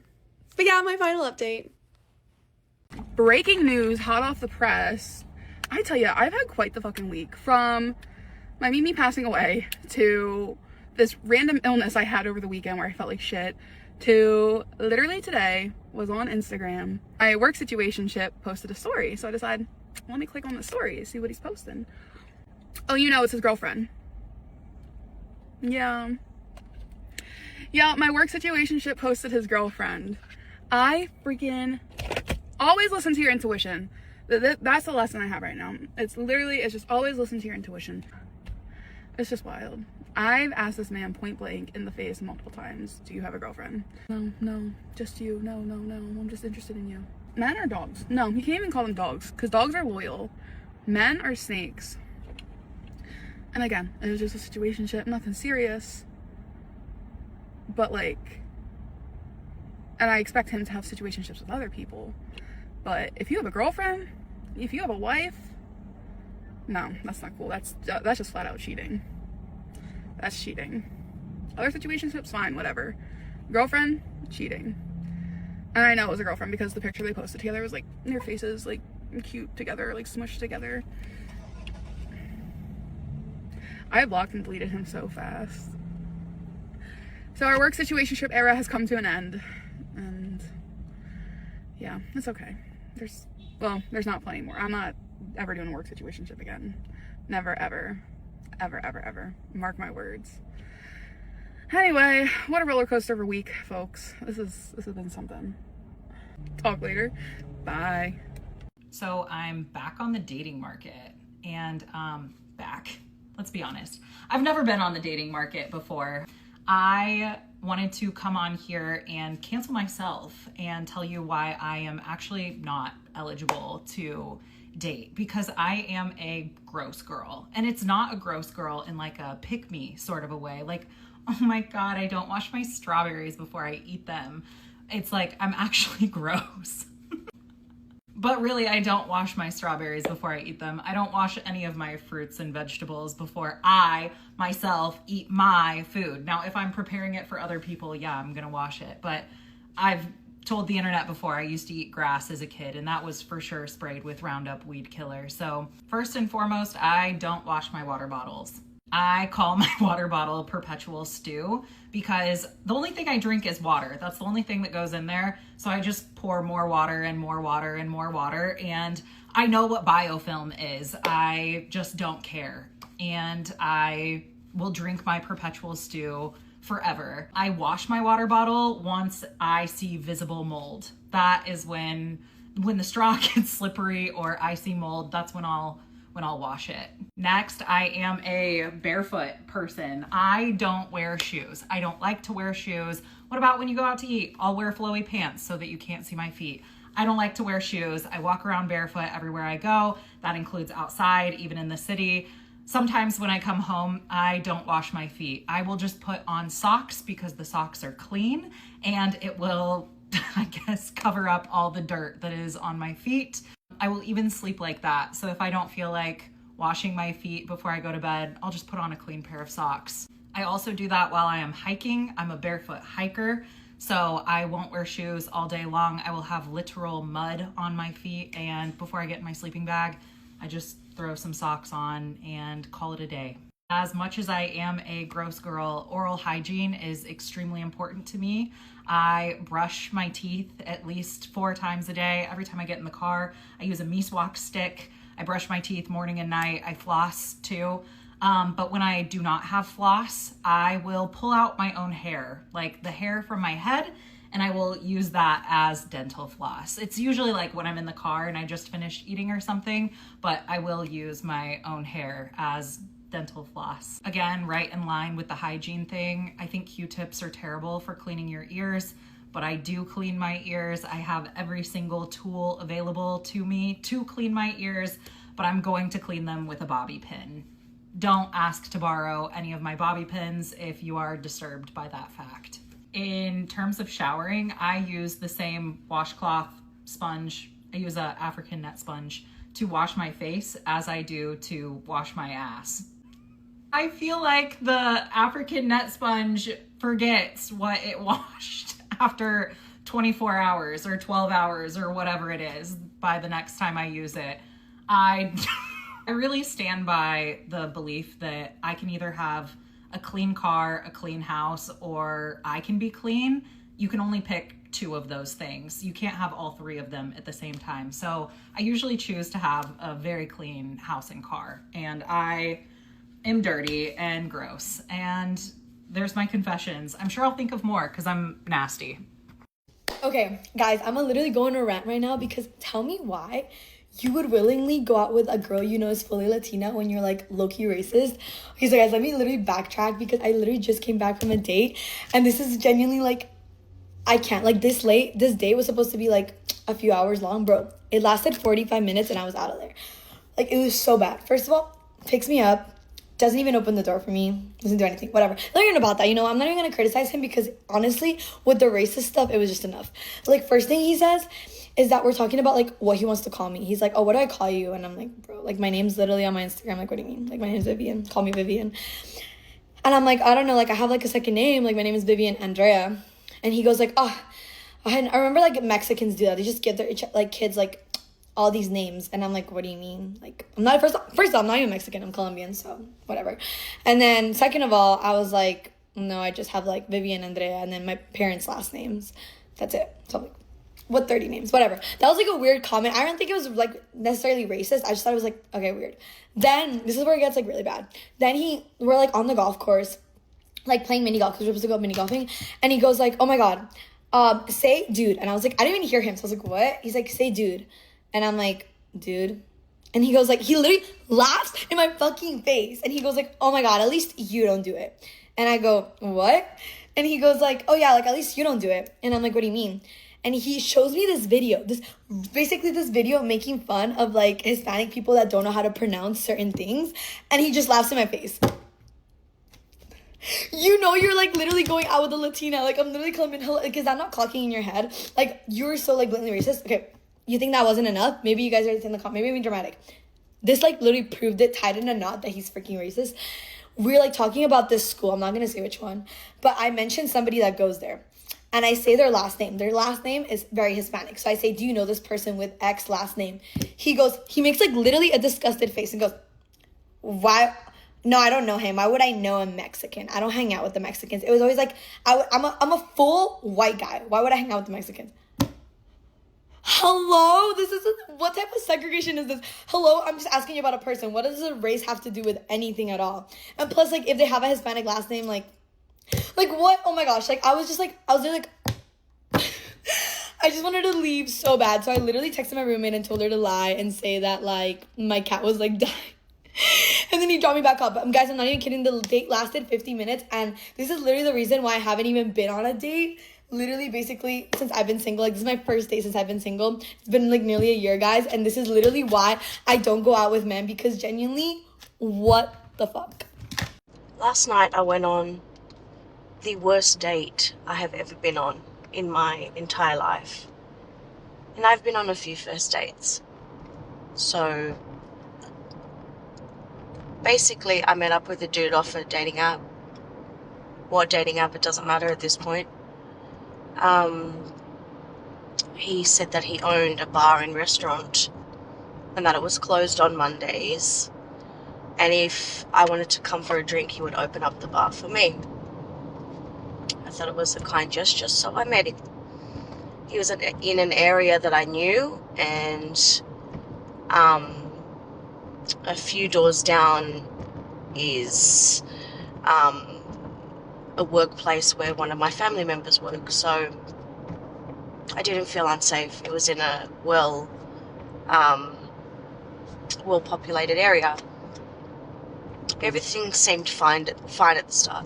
But yeah, my final update. Breaking news, hot off the press. I tell you, I've had quite the fucking week. From my Mimi passing away to this random illness I had over the weekend where I felt like shit, to literally today was on Instagram. My work situationship posted a story, so I decided, let me click on the story and see what he's posting. Oh, you know, it's his girlfriend. Yeah, my work situationship posted his girlfriend. I freaking always listen to your intuition. That's the lesson I have right now. It's just always listen to your intuition. It's just wild. I've asked this man point blank in the face multiple times, do you have a girlfriend? No, just you. No, I'm just interested in you. Men or dogs? No, you can't even call them dogs, because dogs are loyal. Men are snakes. And again, it was just a situationship, nothing serious. But like, and I expect him to have situationships with other people. But if you have a girlfriend, if you have a wife, no, that's not cool. That's just flat out cheating. That's cheating. Other situationships, fine, whatever. Girlfriend, cheating. And I know it was a girlfriend because the picture they posted together was like their faces like cute together, like smushed together. I blocked and deleted him so fast. So our work situationship era has come to an end. And yeah, it's okay. There's not plenty more. I'm not ever doing a work situationship again. Never, ever. Ever. Mark my words. Anyway, what a roller coaster of a week, folks. This has been something. Talk later. Bye. So I'm back on the dating market, and let's be honest. I've never been on the dating market before. I wanted to come on here and cancel myself and tell you why I am actually not eligible to date, because I am a gross girl. And it's not a gross girl in like a pick me sort of a way. Like, oh my God, I don't wash my strawberries before I eat them. It's like, I'm actually gross. But really, I don't wash my strawberries before I eat them. I don't wash any of my fruits and vegetables before I myself eat my food. Now, if I'm preparing it for other people, yeah, I'm gonna wash it. But I've told the internet before, I used to eat grass as a kid, and that was for sure sprayed with Roundup weed killer. So first and foremost, I don't wash my water bottles. I call my water bottle perpetual stew because the only thing I drink is water. That's the only thing that goes in there. So I just pour more water and more water and more water. And I know what biofilm is. I just don't care. And I will drink my perpetual stew forever. I wash my water bottle once I see visible mold. That is when the straw gets slippery or I see mold, that's when I'll wash it. Next, I am a barefoot person. I don't wear shoes. I don't like to wear shoes. What about when you go out to eat? I'll wear flowy pants so that you can't see my feet. I don't like to wear shoes. I walk around barefoot everywhere I go. That includes outside, even in the city. Sometimes when I come home, I don't wash my feet. I will just put on socks because the socks are clean and it will, I guess, cover up all the dirt that is on my feet. I will even sleep like that. So if I don't feel like washing my feet before I go to bed, I'll just put on a clean pair of socks. I also do that while I am hiking. I'm a barefoot hiker, so I won't wear shoes all day long. I will have literal mud on my feet, and before I get in my sleeping bag, I just throw some socks on and call it a day. As much as I am a gross girl, oral hygiene is extremely important to me. I brush my teeth at least 4 times a day. Every time I get in the car, I use a Meswak stick. I brush my teeth morning and night. I floss too. But when I do not have floss, I will pull out my own hair, like the hair from my head, and I will use that as dental floss. It's usually like when I'm in the car and I just finished eating or something, but I will use my own hair as dental floss. Again, right in line with the hygiene thing. I think Q-tips are terrible for cleaning your ears, but I do clean my ears. I have every single tool available to me to clean my ears, but I'm going to clean them with a bobby pin. Don't ask to borrow any of my bobby pins if you are disturbed by that fact. In terms of showering, I use the same washcloth sponge. I use a African net sponge to wash my face as I do to wash my ass. I feel like the African net sponge forgets what it washed after 24 hours or 12 hours or whatever it is by the next time I use it. I really stand by the belief that I can either have a clean car, a clean house, or I can be clean. You can only pick two of those things. You can't have all three of them at the same time. So I usually choose to have a very clean house and car. And I am dirty and gross. And there's my confessions. I'm sure I'll think of more because I'm nasty. Okay, guys, I'm literally going to rant right now because tell me why you would willingly go out with a girl you know is fully Latina when you're like low-key racist. Okay, so guys, let me literally backtrack because I literally just came back from a date and this is genuinely like, I can't, like this date was supposed to be like a few hours long, bro. It lasted 45 minutes and I was out of there. Like it was so bad. First of all, picks me up, doesn't even open the door for me, doesn't do anything, whatever. Not even about that, you know, I'm not even gonna criticize him because honestly, with the racist stuff, it was just enough. Like first thing he says is that we're talking about like what he wants to call me. He's like, oh, what do I call you? And I'm like, bro, like my name's literally on my Instagram. Like, what do you mean? Like my name's Vivian, call me Vivian. And I'm like, I don't know, like I have like a second name, like my name is Vivian Andrea. And he goes like, oh, I remember like Mexicans do that. They just give their like kids like all these names. And I'm like, what do you mean? Like I'm not, first of all, I'm not even Mexican, I'm Colombian, so whatever. And then second of all, I was like, no, I just have like Vivian Andrea and then my parents' last names. That's it. So I'm like, what 30 names? Whatever. That was like a weird comment. I don't think it was like necessarily racist. I just thought it was like, okay, weird. Then this is where it gets like really bad. Then we're like on the golf course, like playing mini golf because we're supposed to go mini golfing. And he goes like, oh my God, say dude. And I was like, I didn't even hear him. So I was like, what? He's like, say dude. And I'm like, dude. And he goes like, he literally laughs in my fucking face. And he goes like, oh my God, at least you don't do it. And I go, what? And he goes like, oh yeah, like at least you don't do it. And I'm like, what do you mean? And he shows me this video, this video making fun of like Hispanic people that don't know how to pronounce certain things. And he just laughs in my face. You know, you're like literally going out with a Latina. Like I'm literally coming, like, is that not clocking in your head? Like you're so like blatantly racist. Okay, you think that wasn't enough? Maybe you guys are in the comment. Maybe I'm being dramatic. This like literally proved it, tied in a knot that he's freaking racist. We're like talking about this school. I'm not going to say which one. But I mentioned somebody that goes there. And I say their last name. Their last name is very Hispanic. So I say, do you know this person with X last name? He makes like literally a disgusted face and goes, why? No, I don't know him. Why would I know a Mexican? I don't hang out with the Mexicans. It was always like, I'm a full white guy. Why would I hang out with the Mexicans? Hello? What type of segregation is this? Hello? I'm just asking you about a person. What does a race have to do with anything at all? And plus, like, if they have a Hispanic last name, like what? Oh my gosh. Like, I was there like, I just wanted to leave so bad. So I literally texted my roommate and told her to lie and say that, like, my cat was, like, dying. And then he dropped me back up. But guys, I'm not even kidding. The date lasted 50 minutes. And this is literally the reason why I haven't even been on a date. Literally, basically, since I've been single. Like, this is my first date since I've been single. It's been, like, nearly a year, guys. And this is literally why I don't go out with men. Because genuinely, what the fuck? Last night I went on the worst date I have ever been on in my entire life. And I've been on a few first dates. So basically I met up with a dude off a dating app. What dating app, it doesn't matter at this point. He said that he owned a bar and restaurant and that it was closed on Mondays. And if I wanted to come for a drink, he would open up the bar for me. I thought it was a kind gesture, so I met him. He was in an area that I knew, and a few doors down is a workplace where one of my family members works, so I didn't feel unsafe. It was in a well-populated area. Everything seemed fine at the start.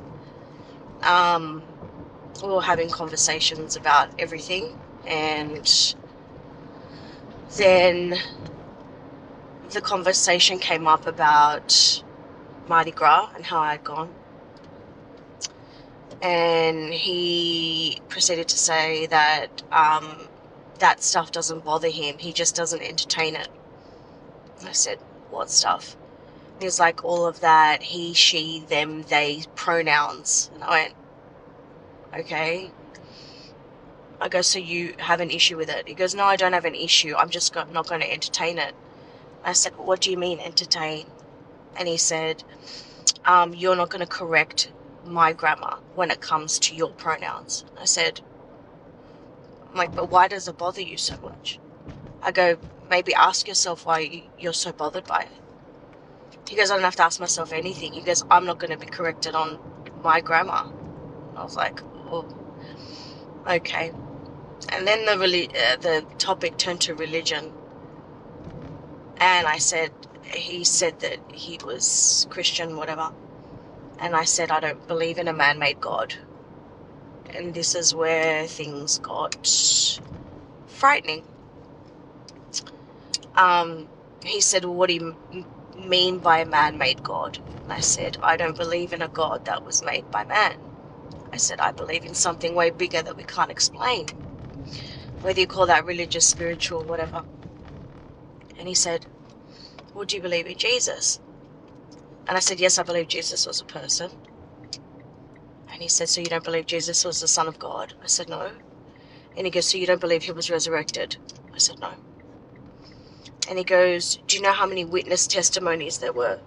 We were having conversations about everything, and then the conversation came up about Mardi Gras and how I had gone. And he proceeded to say that that stuff doesn't bother him. He just doesn't entertain it. I said, what stuff? He was like, all of that he, she, them, they pronouns. And I went, okay. I go, so you have an issue with it? He goes, no, I don't have an issue. I'm just not going to entertain it. I said, what do you mean entertain? And he said, you're not going to correct my grammar when it comes to your pronouns. I said, I'm like, but why does it bother you so much? I go, maybe ask yourself why you're so bothered by it. He goes, I don't have to ask myself anything. He goes, I'm not going to be corrected on my grammar. I was like, oh, okay. And then the topic turned to religion. And he said that he was Christian, whatever. And I said, I don't believe in a man-made God. And this is where things got frightening. He said, well, what do you mean by a man-made God? And I said, I don't believe in a God that was made by man. I said, I believe in something way bigger that we can't explain. Whether you call that religious, spiritual, whatever. And he said, well, do you believe in Jesus? And I said, yes, I believe Jesus was a person. And he said, so you don't believe Jesus was the Son of God? I said, no. And he goes, so you don't believe he was resurrected? I said, no. And he goes, do you know how many witness testimonies there were?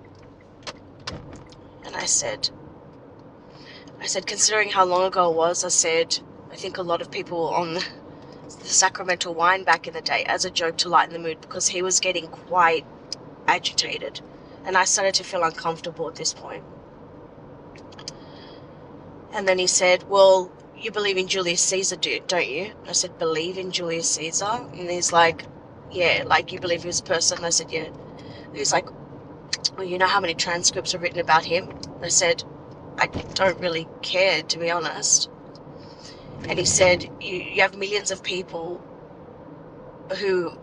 And I said, considering how long ago it was, I said, I think a lot of people on the sacramental wine back in the day as a joke to lighten the mood, because he was getting quite agitated. And I started to feel uncomfortable at this point. And then he said, well, you believe in Julius Caesar, don't you? I said, believe in Julius Caesar? And he's like, yeah, like you believe he was a person? And I said, yeah. And he's like, well, you know how many transcripts are written about him? And I said, I don't really care, to be honest. And he said, you have millions of people who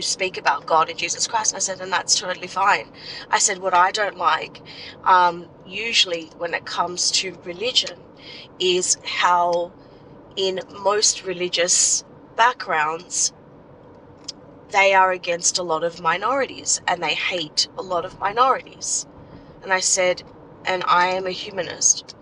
speak about God and Jesus Christ. And I said, and that's totally fine. I said, what I don't like, usually when it comes to religion, is how in most religious backgrounds, they are against a lot of minorities and they hate a lot of minorities. And I said, and I am a humanist.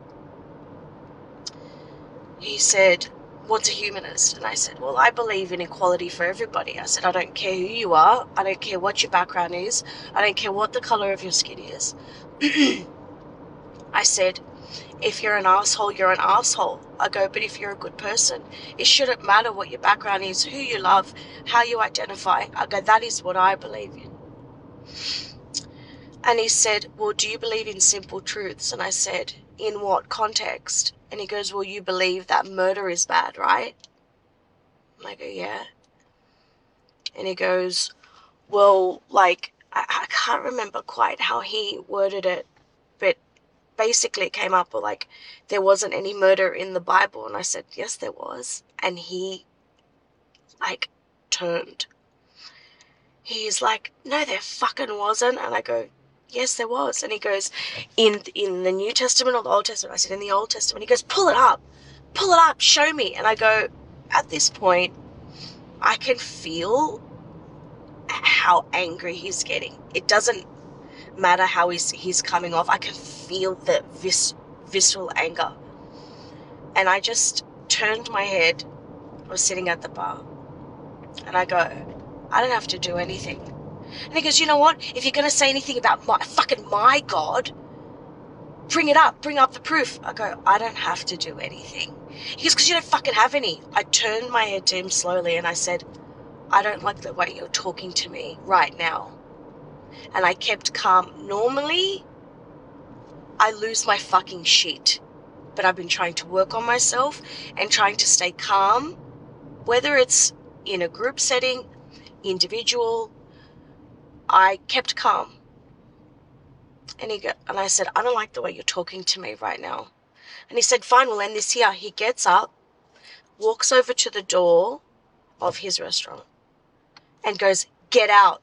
He said, what's a humanist? And I said, well, I believe in equality for everybody. I said, I don't care who you are. I don't care what your background is. I don't care what the color of your skin is. I said, if you're an asshole, you're an asshole. I go, but if you're a good person, it shouldn't matter what your background is, who you love, how you identify. I go, that is what I believe in. And he said, well, do you believe in simple truths? And I said, in what context? And he goes, well, you believe that murder is bad, right? And I go, yeah. And he goes, well, like, I can't remember quite how he worded it, but basically it came up with, like, there wasn't any murder in the Bible. And I said, yes, there was. And he, like, turned. He's like, no, there fucking wasn't. And I go, yes, there was. And he goes, in the New Testament or the Old Testament? I said, in the Old Testament. He goes, pull it up, show me. And I go, at this point, I can feel how angry he's getting. It doesn't matter how he's coming off. I can feel the visceral anger. And I just turned my head. I was sitting at the bar. And I go, I don't have to do anything. And he goes, you know what? If you're going to say anything about my God, bring it up. Bring up the proof. I go, I don't have to do anything. He goes, because you don't fucking have any. I turned my head to him slowly and I said, I don't like the way you're talking to me right now. And I kept calm. Normally, I lose my fucking shit. But I've been trying to work on myself and trying to stay calm, whether it's in a group setting, individual. I kept calm. And I said, I don't like the way you're talking to me right now. And he said, fine, we'll end this here. He gets up, walks over to the door of his restaurant and goes, get out.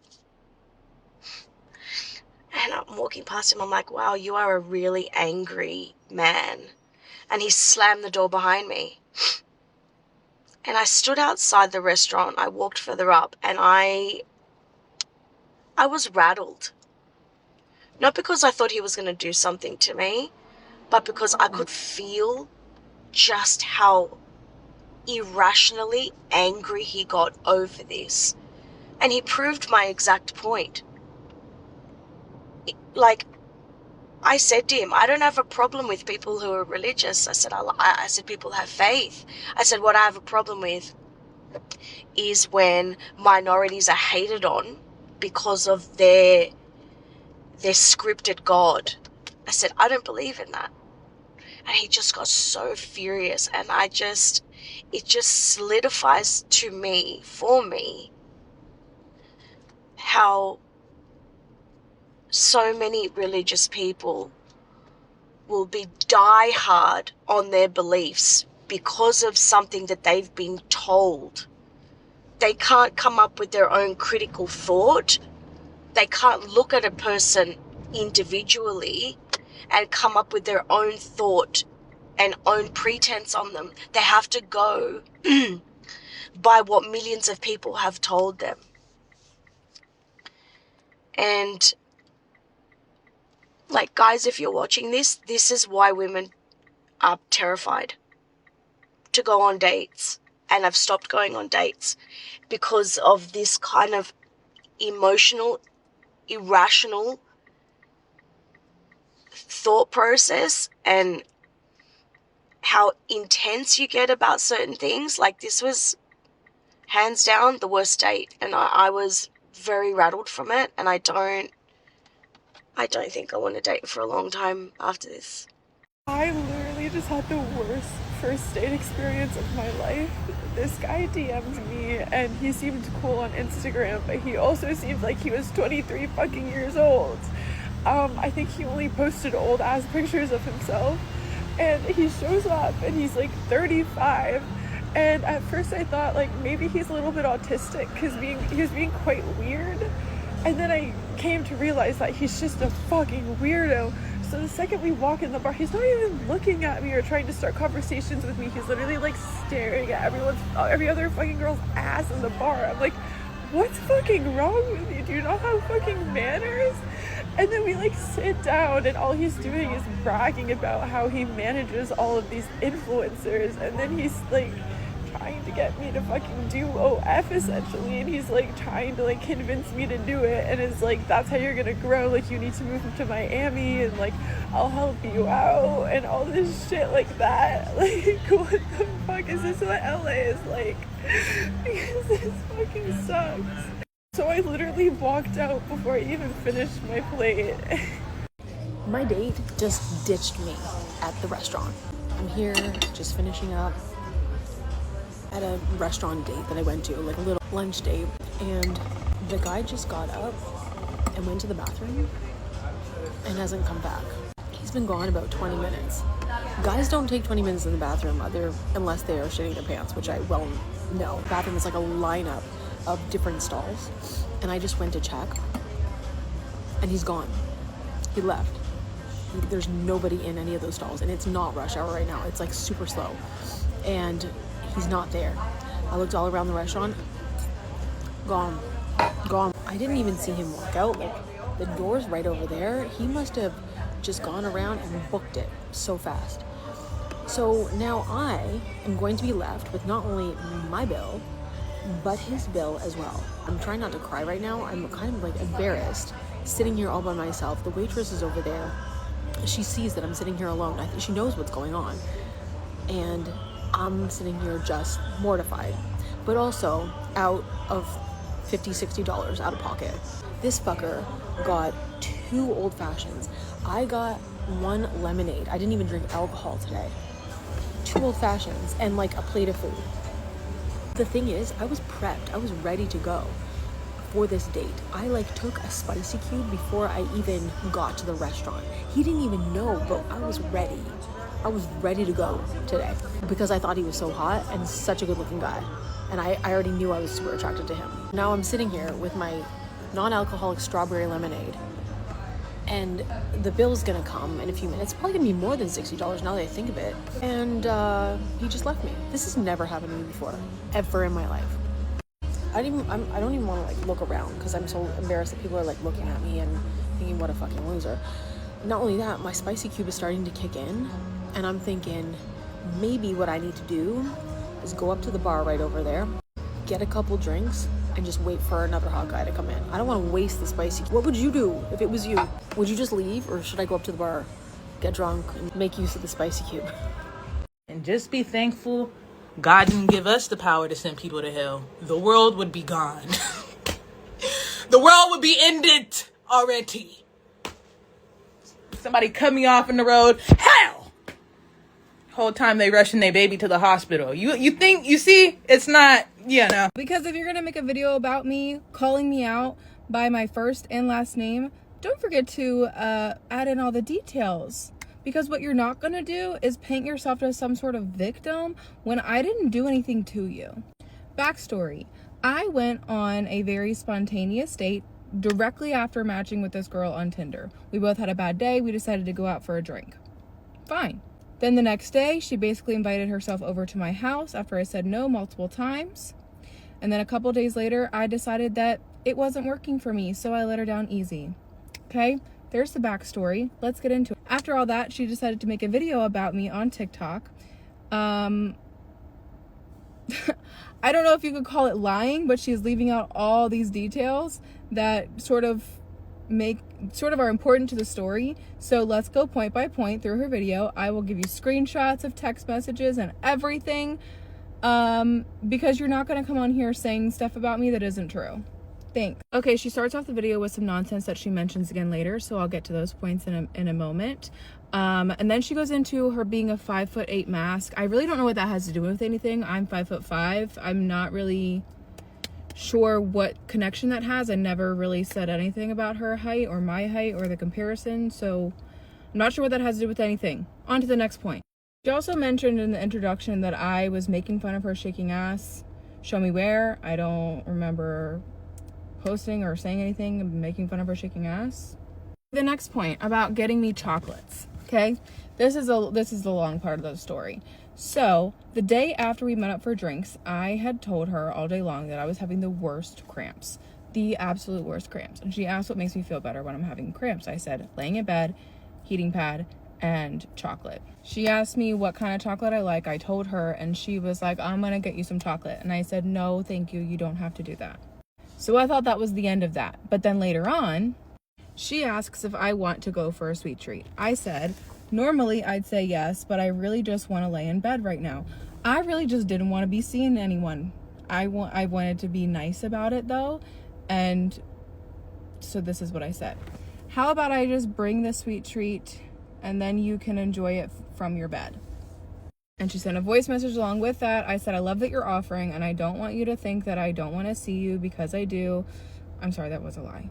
And I'm walking past him. I'm like, wow, you are a really angry man. And he slammed the door behind me. And I stood outside the restaurant. I walked further up and I was rattled. Not because I thought he was going to do something to me, but because I could feel just how irrationally angry he got over this. And he proved my exact point. Like, I said to him, I don't have a problem with people who are religious. I said people have faith. I said what I have a problem with is when minorities are hated on because of their scripted God. I said, I don't believe in that. And he just got so furious. And it just solidifies for me, how so many religious people will be die-hard on their beliefs because of something that they've been told. They can't come up with their own critical thought. They can't look at a person individually and come up with their own thought and own pretense on them. They have to go by what millions of people have told them. And, like, guys, if you're watching this is why women are terrified to go on dates. And I've stopped going on dates because of this kind of emotional, irrational thought process and how intense you get about certain things. Like, this was hands down the worst date, and I was very rattled from it, and I don't think I want to date for a long time after this. I literally just had the worst first date experience of my life. This guy DM'd me and he seemed cool on Instagram, but he also seemed like he was 23 fucking years old. I think he only posted old ass pictures of himself, and he shows up and he's like 35. And at first I thought, like, maybe he's a little bit autistic because he was being quite weird. And then I came to realize that he's just a fucking weirdo. So the second we walk in the bar, he's not even looking at me or trying to start conversations with me. He's literally like staring at every other fucking girl's ass in the bar. I'm like, what's fucking wrong with you? Do you not have fucking manners? And then we like sit down and all he's doing is bragging about how he manages all of these influencers. And then he's like trying to get me to fucking do OF essentially, and he's like trying to like convince me to do it, and it's like, that's how you're gonna grow, like you need to move to Miami and like I'll help you out and all this shit like that. Like, what the fuck is this what LA is like? Because this fucking sucks. So I literally walked out before I even finished my plate. My date just ditched me at the restaurant. I'm here just finishing up at a restaurant date that I went to, like a little lunch date, and the guy just got up and went to the bathroom and hasn't come back. He's been gone about 20 minutes. Guys don't take 20 minutes in the bathroom unless they are shitting their pants, which I well know. The bathroom is like a lineup of different stalls, and I just went to check and he's gone. He left. There's nobody in any of those stalls, and it's not rush hour right now. It's like super slow, and he's not there. I looked all around the restaurant. Gone. I didn't even see him walk out. Like, the door's right over there. He must have just gone around and booked it so fast. So now I am going to be left with not only my bill, but his bill as well. I'm trying not to cry right now. I'm kind of like embarrassed sitting here all by myself. The waitress is over there. She sees that I'm sitting here alone. I think she knows what's going on. And I'm sitting here just mortified, but also out of $50, $60 out of pocket. This fucker got 2 old fashions. I got 1 lemonade. I didn't even drink alcohol today. 2 old fashions and like a plate of food. The thing is, I was prepped. I was ready to go for this date. I like took a spicy cube before I even got to the restaurant. He didn't even know, but I was ready. I was ready to go today because I thought he was so hot and such a good looking guy. And I already knew I was super attracted to him. Now I'm sitting here with my non-alcoholic strawberry lemonade, and the bill's gonna come in a few minutes. It's probably gonna be more than $60 now that I think of it. And he just left me. This has never happened to me before, ever in my life. I don't even want to like look around because I'm so embarrassed that people are like looking at me and thinking what a fucking loser. Not only that, my spicy cube is starting to kick in, and I'm thinking maybe what I need to do is go up to the bar right over there, get a couple drinks, and just wait for another hot guy to come in. I don't want to waste the spicy cube. What would you do if it was you? Would you just leave, or should I go up to the bar, get drunk, and make use of the spicy cube? And just be thankful God didn't give us the power to send people to hell. The world would be gone. The world would be ended already. Somebody cut me off in the road. Hell! Whole time they rushing their baby to the hospital. You think, you see, it's not, no. Because if you're gonna make a video about me calling me out by my first and last name, don't forget to add in all the details. Because what you're not gonna do is paint yourself as some sort of victim when I didn't do anything to you. Backstory: I went on a very spontaneous date directly after matching with this girl on Tinder. We both had a bad day. We decided to go out for a drink. Fine. Then the next day, she basically invited herself over to my house after I said no multiple times. And then a couple days later, I decided that it wasn't working for me, so I let her down easy. Okay? There's the backstory. Let's get into it. After all that, she decided to make a video about me on TikTok. I don't know if you could call it lying, but she's leaving out all these details that sort of are important to the story. So let's go point by point through her video. I will give you screenshots of text messages and everything, because you're not going to come on here saying stuff about me that isn't true. Thanks. Okay, she starts off the video with some nonsense that she mentions again later, so I'll get to those points in a moment. And then she goes into her being a 5'8" mask. I really don't know what that has to do with anything. I'm 5'5". I'm not really sure what connection that has. I never really said anything about her height or my height or the comparison, so I'm not sure what that has to do with anything. On to the next point. She also mentioned in the introduction that I was making fun of her shaking ass. Show me where. I don't remember posting or saying anything making fun of her shaking ass. The next point about getting me chocolates. Okay, this is the long part of the story. So the day after we met up for drinks, I had told her all day long that I was having the worst cramps, the absolute worst cramps. And she asked what makes me feel better when I'm having cramps. I said laying in bed, heating pad, and chocolate. She asked me what kind of chocolate I like. I told her, and she was like, I'm gonna get you some chocolate. And I said, no, thank you. You don't have to do that. So I thought that was the end of that. But then later on, she asks if I want to go for a sweet treat. I said, normally I'd say yes, but I really just want to lay in bed right now. I really just didn't want to be seeing anyone. I wanted to be nice about it though. And so this is what I said. How about I just bring the sweet treat and then you can enjoy it from your bed? And she sent a voice message along with that. I said, I love that you're offering, and I don't want you to think that I don't want to see you, because I do. I'm sorry, that was a lie.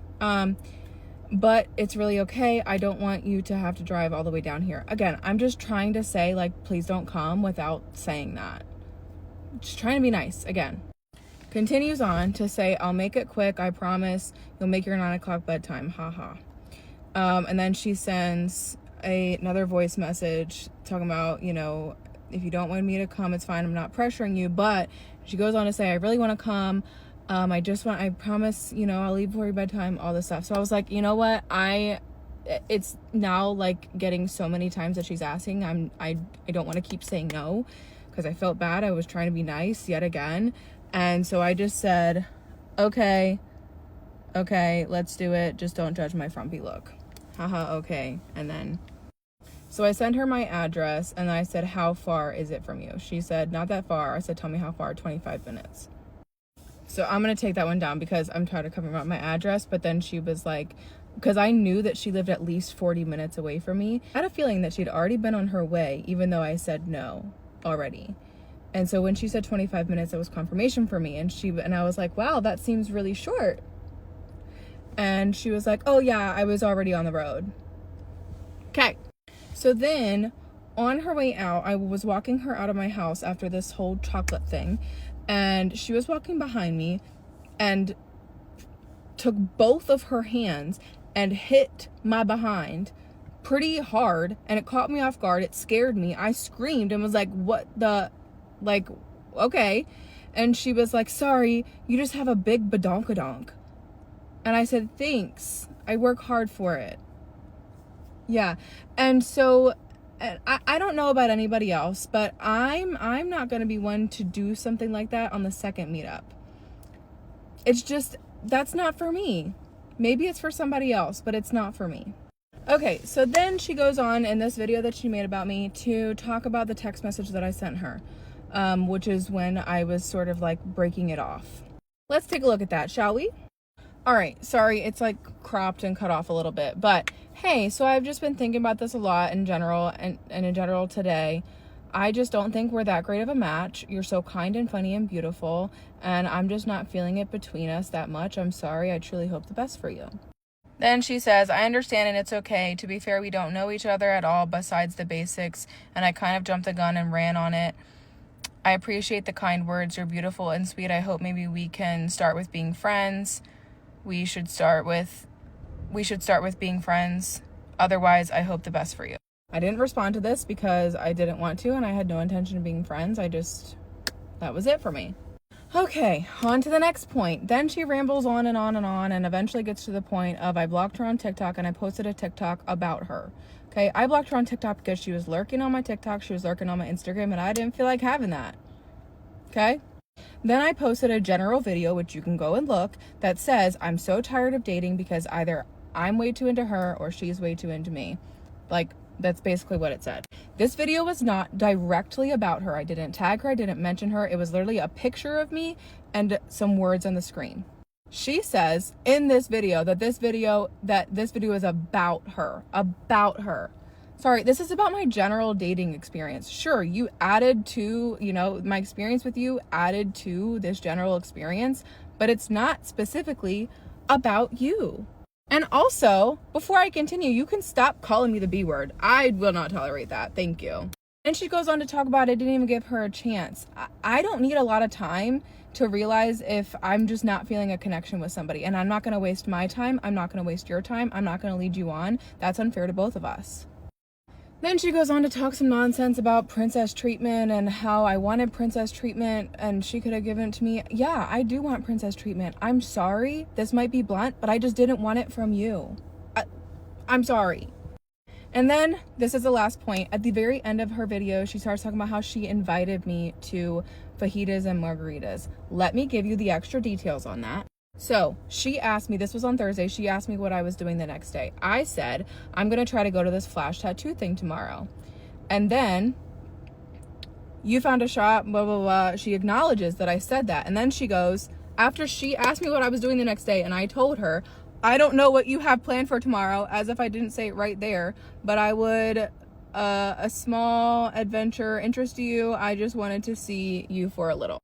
But it's really okay. I don't want you to have to drive all the way down here. Again, I'm just trying to say, like, please don't come without saying that. Just trying to be nice, again. Continues on to say, I'll make it quick, I promise. You'll make your 9 o'clock bedtime, haha. And then she sends another voice message talking about, if you don't want me to come, it's fine. I'm not pressuring you. But she goes on to say, I really want to come. I promise, I'll leave before your bedtime, all this stuff. So I was like, you know what? It's now like getting so many times that she's asking. I don't want to keep saying no because I felt bad. I was trying to be nice yet again. And so I just said, okay, let's do it. Just don't judge my frumpy look. Haha, okay. And then so I sent her my address and I said, how far is it from you? She said, not that far. I said, tell me how far. 25 minutes. So I'm going to take that one down because I'm trying to cover up my address. But then she was like, because I knew that she lived at least 40 minutes away from me. I had a feeling that she'd already been on her way, even though I said no already. And so when she said 25 minutes, it was confirmation for me. And I was like, wow, that seems really short. And she was like, oh yeah, I was already on the road. Okay. So then on her way out, I was walking her out of my house after this whole chocolate thing. And she was walking behind me and took both of her hands and hit my behind pretty hard. And it caught me off guard. It scared me. I screamed and was like, what the, like, okay. And she was like, sorry, you just have a big badonkadonk. And I said, thanks. I work hard for it. Yeah. And so I don't know about anybody else, but I'm not going to be one to do something like that on the second meetup. It's just, that's not for me. Maybe it's for somebody else, but it's not for me. Okay, so then she goes on in this video that she made about me to talk about the text message that I sent her, which is when I was sort of like breaking it off. Let's take a look at that, shall we? All right, sorry, it's like cropped and cut off a little bit, but hey, so I've just been thinking about this a lot in general, and in general today. I just don't think we're that great of a match. You're so kind and funny and beautiful, and I'm just not feeling it between us that much. I'm sorry. I truly hope the best for you. Then she says, I understand and it's okay. To be fair, we don't know each other at all besides the basics, and I kind of jumped the gun and ran on it. I appreciate the kind words. You're beautiful and sweet. I hope maybe we can start with being friends. We should start with being friends. Otherwise, I hope the best for you. I didn't respond to this because I didn't want to, and I had no intention of being friends. That was it for me. Okay, on to the next point. Then she rambles on and on and on, and eventually gets to the point of I blocked her on TikTok and I posted a TikTok about her. Okay, I blocked her on TikTok because she was lurking on my TikTok, she was lurking on my Instagram, and I didn't feel like having that. Okay? Then I posted a general video, which you can go and look, that says, I'm so tired of dating because either I'm way too into her or she's way too into me. Like, that's basically what it said. This video was not directly about her. I didn't tag her. I didn't mention her. It was literally a picture of me and some words on the screen. She says in this video that this video is about her. About her. Sorry, this is about my general dating experience. Sure, you added to, my experience with you added to this general experience, but it's not specifically about you. And also, before I continue, you can stop calling me the B word. I will not tolerate that. Thank you. And she goes on to talk about I didn't even give her a chance. I don't need a lot of time to realize if I'm just not feeling a connection with somebody. And I'm not going to waste my time. I'm not going to waste your time. I'm not going to lead you on. That's unfair to both of us. Then she goes on to talk some nonsense about princess treatment and how I wanted princess treatment and she could have given it to me. Yeah, I do want princess treatment. I'm sorry. This might be blunt, but I just didn't want it from you. I'm sorry. And then, this is the last point. At the very end of her video, she starts talking about how she invited me to fajitas and margaritas. Let me give you the extra details on that. So she asked me, this was on Thursday, she asked me what I was doing the next day. I said, I'm going to try to go to this flash tattoo thing tomorrow. And then you found a shop, blah, blah, blah. She acknowledges that I said that. And then she goes, after she asked me what I was doing the next day, and I told her, I don't know what you have planned for tomorrow, as if I didn't say it right there, but I would, a small adventure interest you. I just wanted to see you for a little.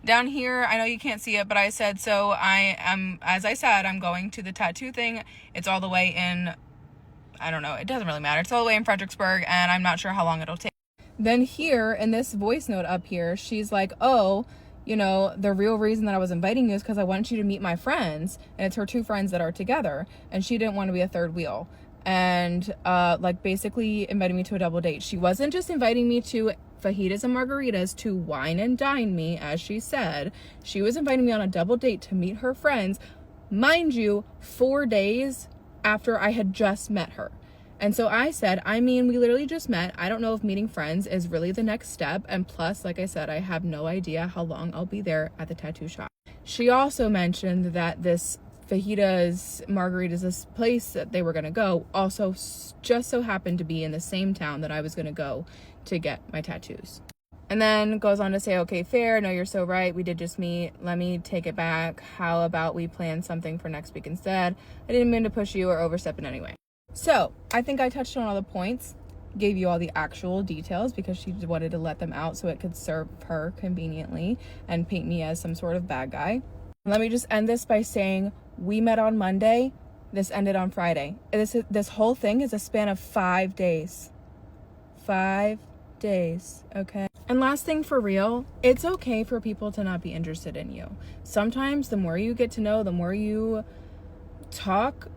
Down here, I know you can't see it, but I said, so I am, as I said, I'm going to the tattoo thing. It's all the way in, I don't know, it doesn't really matter. It's all the way in Fredericksburg, and I'm not sure how long it'll take. Then here, in this voice note up here, she's like, oh, the real reason that I was inviting you is because I want you to meet my friends, and it's her two friends that are together, and she didn't want to be a third wheel. And, basically inviting me to a double date. She wasn't just inviting me to fajitas and margaritas to wine and dine me, as she said. She was inviting me on a double date to meet her friends, mind you, 4 days after I had just met her. And so I said, we literally just met. I don't know if meeting friends is really the next step. And plus, like I said, I have no idea how long I'll be there at the tattoo shop. She also mentioned that this fajitas, margaritas, this place that they were going to go also just so happened to be in the same town that I was going to go to get my tattoos. And then goes on to say, okay, fair. No, you're so right. We did just meet. Let me take it back. How about we plan something for next week instead? I didn't mean to push you or overstep in any way. So I think I touched on all the points, gave you all the actual details because she wanted to let them out so it could serve her conveniently and paint me as some sort of bad guy. Let me just end this by saying we met on Monday. This ended on Friday. This whole thing is a span of 5 days. 5 days, okay? And last thing for real, it's okay for people to not be interested in you. Sometimes the more you get to know, the more you talk,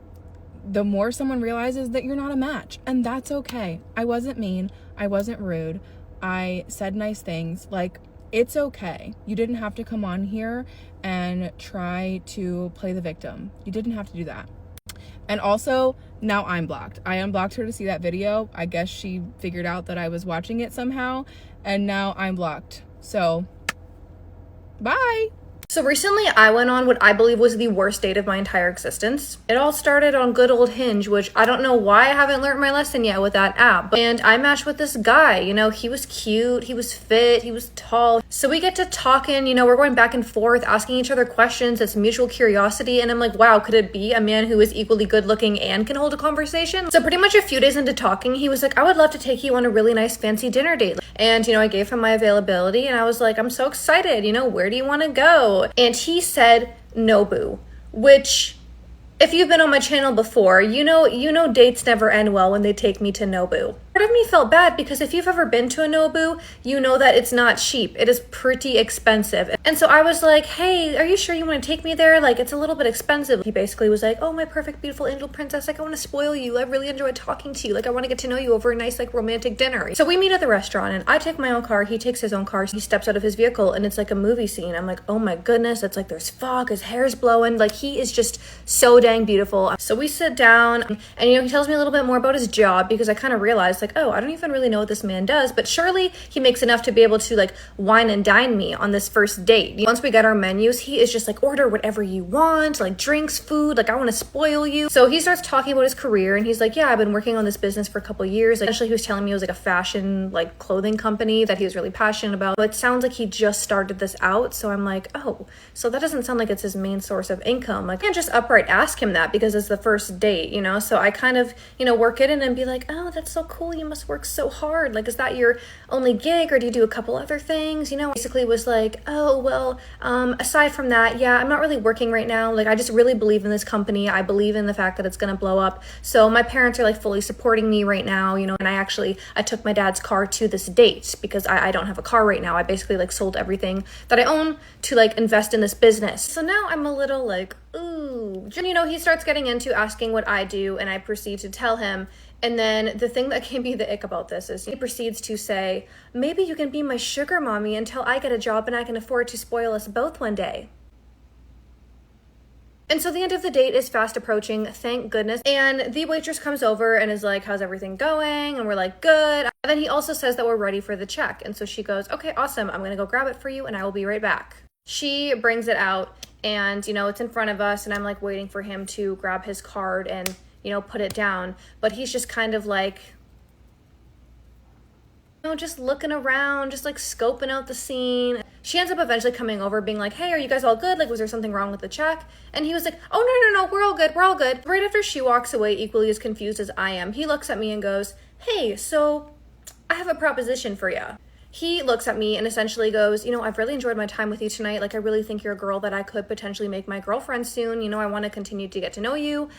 the more someone realizes that you're not a match. And that's okay. I wasn't mean. I wasn't rude. I said nice things. Like, it's okay. You didn't have to come on here and try to play the victim. You didn't have to do that. And also, now I'm blocked. I unblocked her to see that video. I guess she figured out that I was watching it somehow, and now I'm blocked. So, bye. So recently I went on what I believe was the worst date of my entire existence. It all started on good old Hinge, which I don't know why I haven't learned my lesson yet with that app. And I matched with this guy, you know, he was cute, he was fit, he was tall. So we get to talking, you know, we're going back and forth, asking each other questions. It's mutual curiosity. And I'm like, wow, could it be a man who is equally good looking and can hold a conversation? So pretty much a few days into talking, he was like, I would love to take you on a really nice fancy dinner date. And, you know, I gave him my availability and I was like, I'm so excited, you know, where do you want to go? And he said Nobu, which, if you've been on my channel before, you know dates never end well when they take me to Nobu. Part of me felt bad because if you've ever been to a Nobu, you know that it's not cheap. It is pretty expensive. And so I was like, hey, are you sure you want to take me there? Like, it's a little bit expensive. He basically was like, oh, my perfect, beautiful angel princess. Like, I want to spoil you. I really enjoyed talking to you. Like, I want to get to know you over a nice, like, romantic dinner. So we meet at the restaurant and I take my own car. He takes his own car. He steps out of his vehicle and it's like a movie scene. I'm like, oh my goodness. It's like there's fog. His hair's blowing. Like, he is just so dang beautiful. So we sit down and, you know, he tells me a little bit more about his job because I kind of realized, like, oh, I don't even really know what this man does, but surely he makes enough to be able to, like, wine and dine me on this first date. Once we get our menus, he is just like, order whatever you want, like drinks, food, like, I want to spoil you. So he starts talking about his career and he's like, yeah, I've been working on this business for a couple years. Like, essentially he was telling me it was like a fashion, like, clothing company that he was really passionate about. But it sounds like he just started this out. So I'm like, oh, so that doesn't sound like it's his main source of income. Like, I can't just upright ask him that because it's the first date, you know? So I kind of, you know, work it in and be like, oh, that's so cool. You must work so hard. Like, is that your only gig or do you do a couple other things? You know, basically was like, oh, well, aside from that, yeah, I'm not really working right now. Like, I just really believe in this company. I believe in the fact that it's going to blow up. So my parents are like fully supporting me right now, you know, and I took my dad's car to this date because I don't have a car right now. I basically like sold everything that I own to like invest in this business. So now I'm a little like, ooh, you know, he starts getting into asking what I do and I proceed to tell him. And then the thing that can be the ick about this is he proceeds to say, maybe you can be my sugar mommy until I get a job and I can afford to spoil us both one day. And so the end of the date is fast approaching, thank goodness. And the waitress comes over and is like, how's everything going? And we're like, good. And then he also says that we're ready for the check. And so she goes, okay, awesome. I'm going to go grab it for you and I will be right back. She brings it out and, you know, it's in front of us and I'm like waiting for him to grab his card and, you know, put it down. But he's just kind of like, you know, just looking around, just like scoping out the scene. She ends up eventually coming over being like, hey, are you guys all good? Like, was there something wrong with the check? And he was like, oh, no, we're all good. We're all good. Right after she walks away, equally as confused as I am, he looks at me and goes, hey, so I have a proposition for you. He looks at me and essentially goes, you know, I've really enjoyed my time with you tonight. Like, I really think you're a girl that I could potentially make my girlfriend soon. You know, I want to continue to get to know you.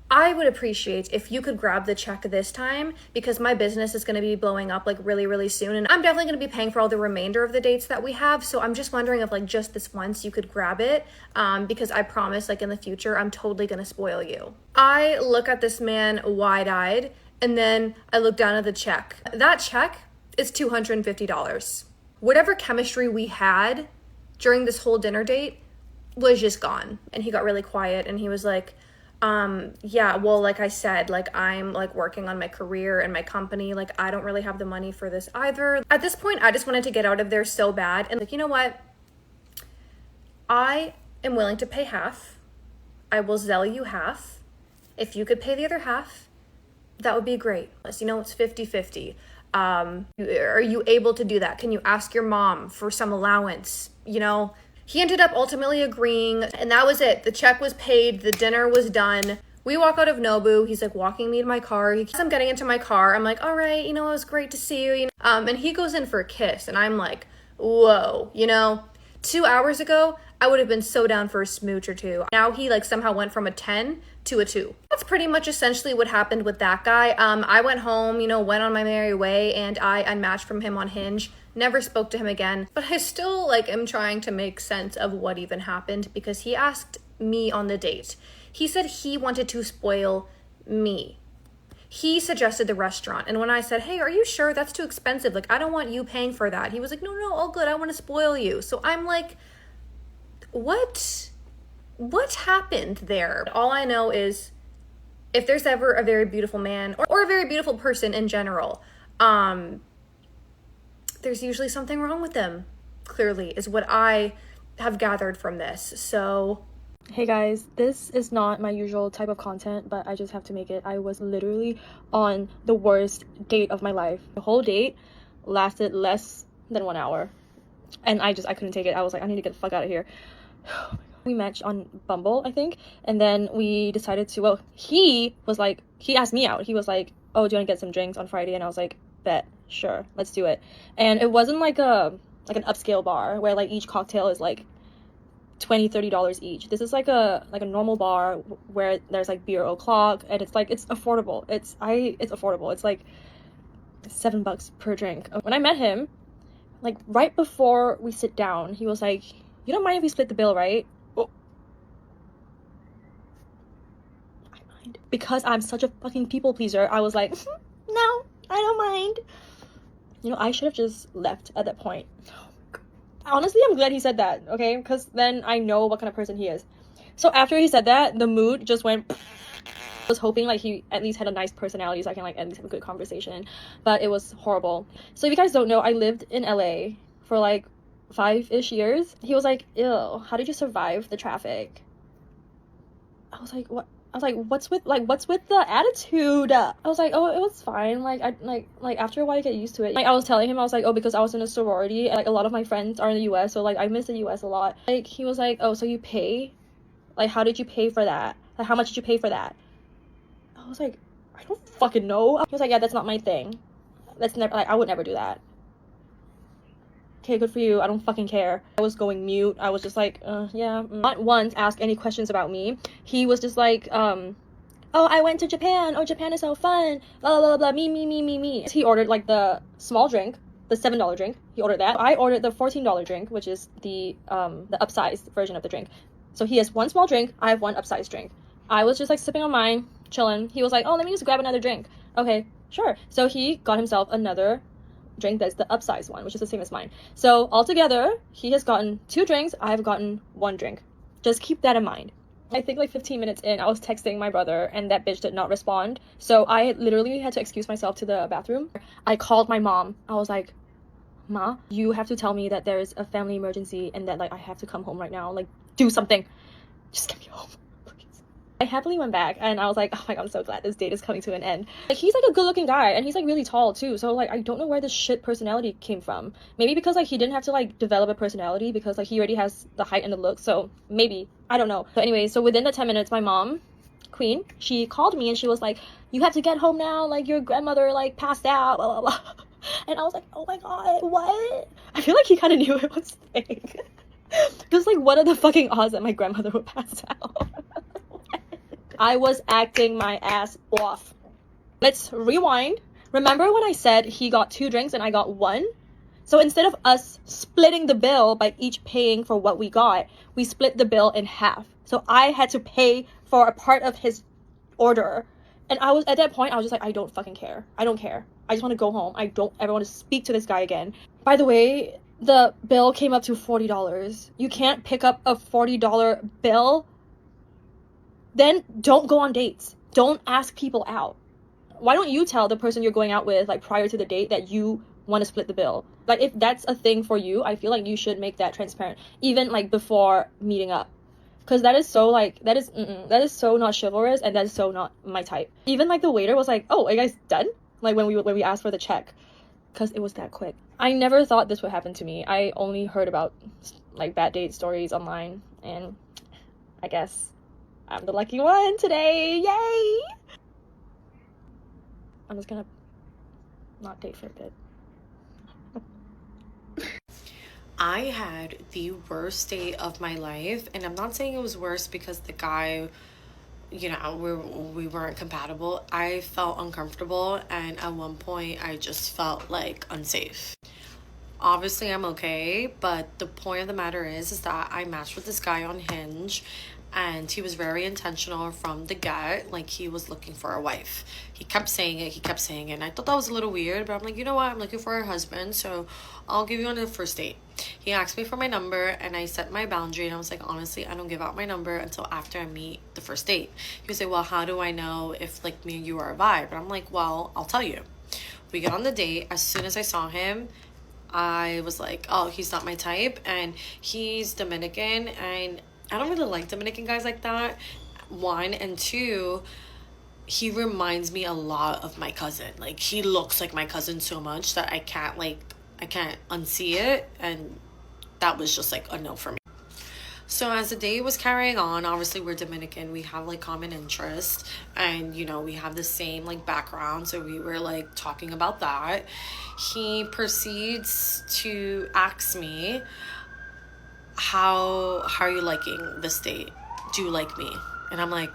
I would appreciate if you could grab the check this time because my business is going to be blowing up like really, really soon. And I'm definitely going to be paying for all the remainder of the dates that we have. So I'm just wondering if like just this once you could grab it because I promise like in the future, I'm totally going to spoil you. I look at this man wide-eyed and then I look down at the check. That check is $250. Whatever chemistry we had during this whole dinner date was just gone. And he got really quiet and he was like, yeah, well, like I said, like I'm like working on my career and my company. Like I don't really have the money for this either. At this point, I just wanted to get out of there so bad. And like, you know what? I am willing to pay half. I will Zelle you half. If you could pay the other half, that would be great. You know, it's 50-50. Are you able to do that? Can you ask your mom for some allowance? You know, he ended up ultimately agreeing, and that was it. The check was paid, the dinner was done. We walk out of Nobu. He's like walking me to my car. I'm getting into my car. I'm like, all right, you know, it was great to see you. And he goes in for a kiss, and I'm like, whoa, you know, 2 hours ago, I would have been so down for a smooch or two. Now he like somehow went from a 10 to a 2. That's pretty much essentially what happened with that guy. I went home, you know, went on my merry way, and I unmatched from him on Hinge. Never spoke to him again. But I still like am trying to make sense of what even happened, because he asked me on the date. He said he wanted to spoil me. He suggested the restaurant, and when I said, hey, are you sure that's too expensive? Like, I don't want you paying for that. He was like, no, all good. I want to spoil you. So I'm like, what happened there? All I know is if there's ever a very beautiful man or a very beautiful person in general, there's usually something wrong with them, clearly, is what I have gathered from this. So Hey guys, this is not my usual type of content, but I just have to make it. I was literally on the worst date of my life. The whole date lasted less than 1 hour, and I couldn't take it. I was like, I need to get the fuck out of here. We matched on Bumble, I think, and then we decided to, well, he asked me out. He was like, oh, do you want to get some drinks on Friday? And I was like, bet, sure, let's do it. And it wasn't like an upscale bar where like each cocktail is like $20-$30 each. This is like a normal bar where there's like beer o'clock, and it's like, it's affordable. It's affordable. It's like $7 per drink. When I met him, like right before we sit down, he was like, you don't mind if we split the bill, right? Oh. I mind. Because I'm such a fucking people pleaser, I was like, no, I don't mind. You know, I should have just left at that point. Honestly, I'm glad he said that, okay? Because then I know what kind of person he is. So after he said that, the mood just went. I was hoping like he at least had a nice personality so I can like at least have a good conversation. But it was horrible. So if you guys don't know, I lived in LA for like 5-ish years. He was like, ew, how did you survive the traffic? I was like, what? I was like, what's with the attitude? I was like, oh, it was fine. Like, after a while, you get used to it. Like, I was telling him, I was like, oh, because I was in a sorority, and like a lot of my friends are in the US, so like I miss the US a lot. Like, he was like, oh, so you pay? Like, how did you pay for that? Like, how much did you pay for that? I was like, I don't fucking know. He was like, yeah, that's not my thing. That's never, like, I would never do that. Okay, good for you. I don't fucking care. I was going mute. I was just like, yeah. Not once asked any questions about me. He was just like, oh, I went to Japan. Oh, Japan is so fun. Blah, blah, blah, blah. Me. He ordered like the small drink, the $7 drink. He ordered that. I ordered the $14 drink, which is the upsized version of the drink. So he has one small drink. I have one upsized drink. I was just like sipping on mine, chilling. He was like, oh, let me just grab another drink. Okay, sure. So he got himself another drink that's the upsized one, which is the same as mine. So altogether, he has gotten 2 drinks. I've gotten 1 drink. Just keep that in mind. I think like 15 minutes in, I was texting my brother, and that bitch did not respond. So I literally had to excuse myself to the bathroom. I called my mom. I was like, Ma, you have to tell me that there is a family emergency and that like I have to come home right now. Like, do something. Just get me home. I happily went back, and I was like, oh my god, I'm so glad this date is coming to an end. Like, he's like a good looking guy, and he's like really tall too, so like I don't know where this shit personality came from. Maybe because like he didn't have to like develop a personality because like he already has the height and the look, so maybe, I don't know. But anyway, so within the 10 minutes, my mom, Queen, she called me and she was like, you have to get home now, like your grandmother like passed out, blah blah blah. And I was like, oh my god, what? I feel like he kind of knew it was fake. Because like, what are the fucking odds that my grandmother would pass out? I was acting my ass off. Let's rewind. Remember when I said he got 2 drinks and I got 1? So instead of us splitting the bill by each paying for what we got, we split the bill in half. So I had to pay for a part of his order. And I was, at that point, I was just like, I don't fucking care. I don't care. I just want to go home. I don't ever want to speak to this guy again. By the way, the bill came up to $40. You can't pick up a $40 bill. Then don't go on dates. Don't ask people out. Why don't you tell the person you're going out with, like, prior to the date that you want to split the bill? Like, if that's a thing for you, I feel like you should make that transparent, even like before meeting up. Because that is so like, that is so not chivalrous, and that is so not my type. Even like the waiter was like, oh, are you guys done? Like when we asked for the check. because it was that quick. I never thought this would happen to me. I only heard about like bad date stories online, and I guess I'm the lucky one today. Yay! I'm just gonna not date for a bit. I had the worst date of my life, and I'm not saying it was worse because the guy, you know, we weren't compatible. I felt uncomfortable, and at one point I just felt like unsafe. Obviously I'm okay, but the point of the matter is that I matched with this guy on Hinge, and he was very intentional from the get. Like, he was looking for a wife. He kept saying it, and I thought that was a little weird, but I'm like, you know what, I'm looking for a husband, so I'll give you on the first date. He asked me for my number, and I set my boundary, and I was like, honestly, I don't give out my number until after I meet the first date. He was like, well, how do I know if like me and you are a vibe? And I'm like, well, I'll tell you. We get on the date. As soon as I saw him, I was like, oh, he's not my type, and he's Dominican, and I don't really like Dominican guys like that, one, and two, he reminds me a lot of my cousin. Like, he looks like my cousin so much that I can't unsee it, and that was just like a no for me. So as the day was carrying on, obviously we're Dominican, we have like common interest, and you know, we have the same like background, so we were like talking about that. He proceeds to ask me, how are you liking this date? Do you like me? And I'm like,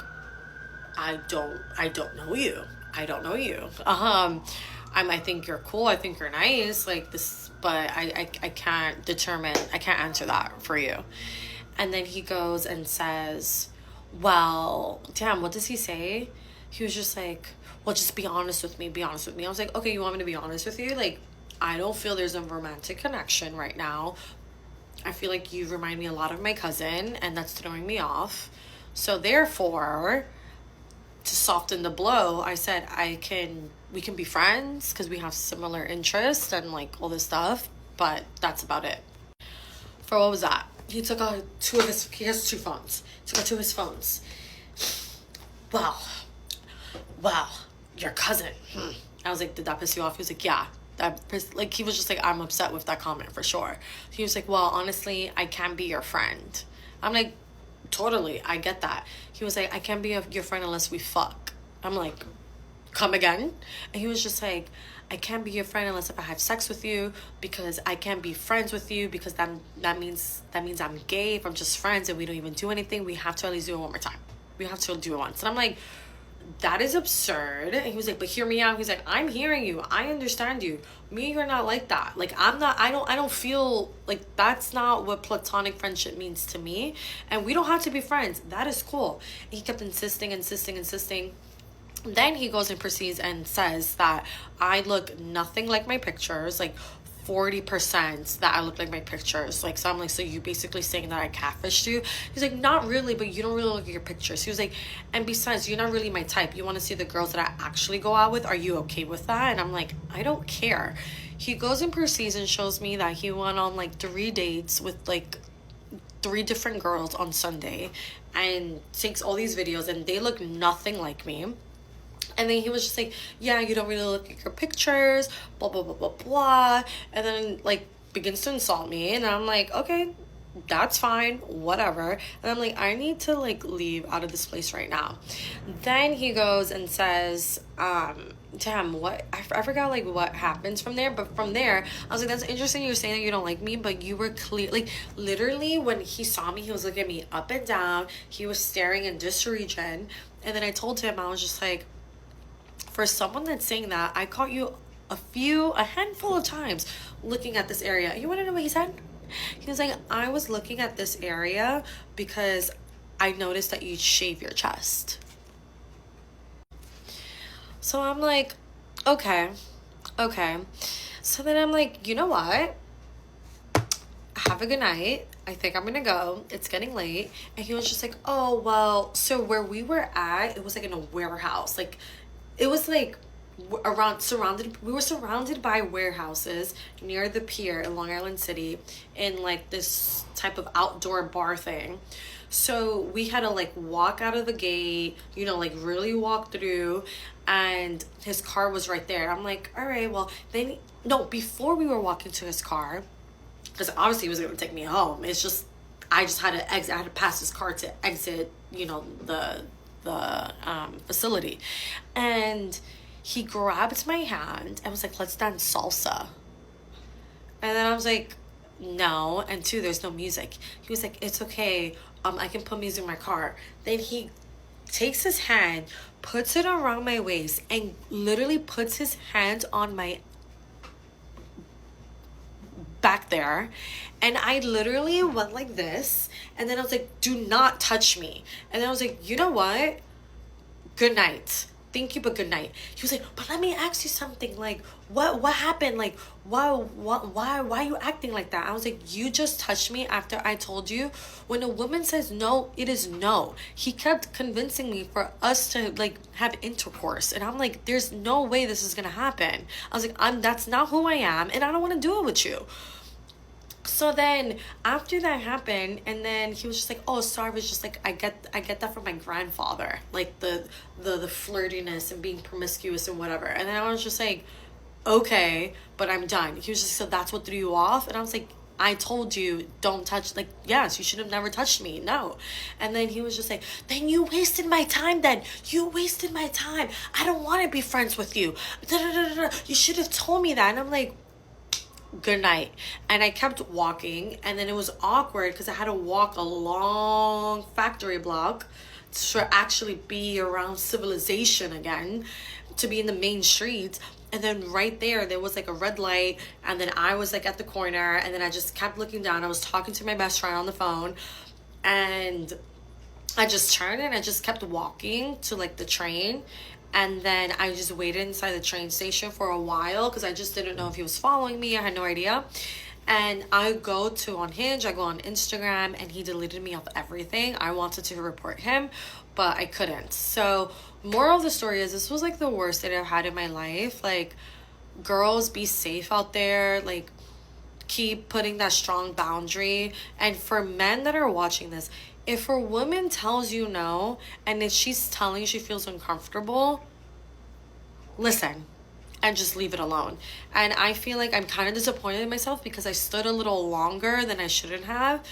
I don't know you. I don't know you. I think you're cool, I think you're nice, like this, but I can't answer that for you. And then he goes and says, well, damn, what does he say? He was just like, well, just be honest with me. I was like, okay, you want me to be honest with you? Like, I don't feel there's a romantic connection right now. I feel like you remind me a lot of my cousin, and that's throwing me off. So therefore, to soften the blow, I said, we can be friends because we have similar interests and like all this stuff, but that's about it. For what was that? He took out he has two phones. Took out two of his phones. Well, your cousin. I was like, did that piss you off? He was like, yeah. He was just like, I'm upset with that comment for sure. He was like, well, honestly, I can't be your friend. I'm like, totally, I get that. He was like, I can't be your friend unless we fuck. I'm like, come again? And he was just like, I can't be your friend unless if I have sex with you, because I can't be friends with you because that means I'm gay. If I'm just friends and we don't even do anything, we have to at least do it one more time. We have to do it once. And I'm like, that is absurd. And he was like, but hear me out. He's like, I'm hearing you, I understand you. Me, you're not like that. Like, I don't feel like that's not what platonic friendship means to me, and we don't have to be friends. That is cool. And he kept insisting. Then he goes and proceeds and says that I look nothing like my pictures, like 40% that I look like my pictures. Like, so I'm like, so you basically saying that I catfished you? He's like, not really, but you don't really look at your pictures. He was like, and besides, you're not really my type. You want to see the girls that I actually go out with? Are you okay with that? And I'm like, I don't care. He goes and proceeds and shows me that he went on like 3 dates with like 3 different girls on Sunday, and takes all these videos, and they look nothing like me. And then he was just like, yeah, you don't really look at your pictures, blah, blah, blah, blah, blah. And then, like, begins to insult me. And I'm like, okay, that's fine, whatever. And I'm like, I need to, like, leave out of this place right now. Then he goes and says, damn, what? I forgot, like, what happens from there. But from there, I was like, that's interesting you're saying that you don't like me, but you were clear. Like, literally, when he saw me, he was looking at me up and down. He was staring in this region. And then I told him, I was just like, for someone that's saying that, I caught you a handful of times looking at this area. You want to know what he said? He was like, I was looking at this area because I noticed that you shave your chest. So I'm like, okay. So then I'm like, you know what? Have a good night. I think I'm gonna go. It's getting late. And he was just like, oh, well, so where we were at, it was like in a warehouse. Like, it was like we were surrounded by warehouses near the pier in Long Island City, in like this type of outdoor bar thing. So we had to like walk out of the gate, you know, like really walk through, and his car was right there. I'm like, all right, well, then no, before we were walking to his car, because obviously he was going to take me home. It's just, I just had to exit. I had to pass his car to exit, you know, the facility. And he grabbed my hand and was like, let's dance salsa. And then I was like, no. And two, there's no music. He was like, it's okay. I can put music in my car. Then he takes his hand, puts it around my waist, and literally puts his hand on my back there. And I literally went like this. And then I was like, do not touch me. And then I was like, you know what? Good night. Thank you, but good night. He was like, but let me ask you something. Like, what happened? Like, why are you acting like that? I was like, you just touched me after I told you. When a woman says no, it is no. He kept convincing me for us to like have intercourse, and I'm like, there's no way this is gonna happen. I was like, that's not who I am, and I don't want to do it with you. So then after that happened, and then he was just like, oh, sorry, I was just like, I get that from my grandfather, like the flirtiness and being promiscuous and whatever. And then I was just like, okay, but I'm done. He was just, so that's what threw you off? And I was like, I told you, don't touch, like, yes, you should have never touched me, no. And then he was just like, then you wasted my time then. You wasted my time. I don't want to be friends with you. You should have told me that. And I'm like, good night. And I kept walking, and then it was awkward because I had to walk a long factory block to actually be around civilization again, to be in the main streets. And then right there was like a red light, and then I was like at the corner, and then I just kept looking down. I was talking to my best friend on the phone, and I just turned and I just kept walking to like the train. And then I just waited inside the train station for a while because I just didn't know if he was following me. I had no idea. And I go on Hinge, I go on Instagram, and he deleted me off everything. I wanted to report him, but I couldn't. So moral of the story is, this was like the worst that I've had in my life. Like, girls, be safe out there. Like, keep putting that strong boundary. And for men that are watching this, if a woman tells you no, and if she's telling you she feels uncomfortable, listen and just leave it alone. And I feel like I'm kind of disappointed in myself because I stood a little longer than I shouldn't have.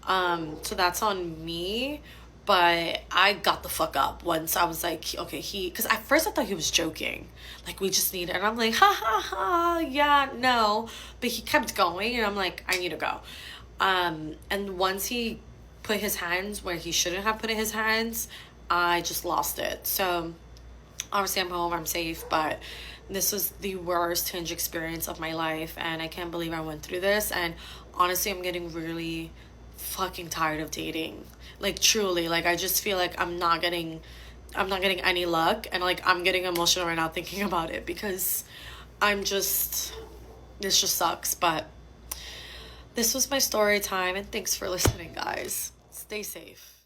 So that's on me. But I got the fuck up once I was like, okay, because at first I thought he was joking. Like, we just need it. And I'm like, ha ha ha, yeah, no. But he kept going, and I'm like, I need to go. And once he put his hands where he shouldn't have put his hands, I just lost it. So obviously I'm home, I'm safe, but this was the worst Hinge experience of my life, and I can't believe I went through this. And honestly, I'm getting really fucking tired of dating. Like, truly, like, I just feel like I'm not getting any luck, and like, I'm getting emotional right now thinking about it because this just sucks. But this was my story time, and thanks for listening, guys. Stay safe.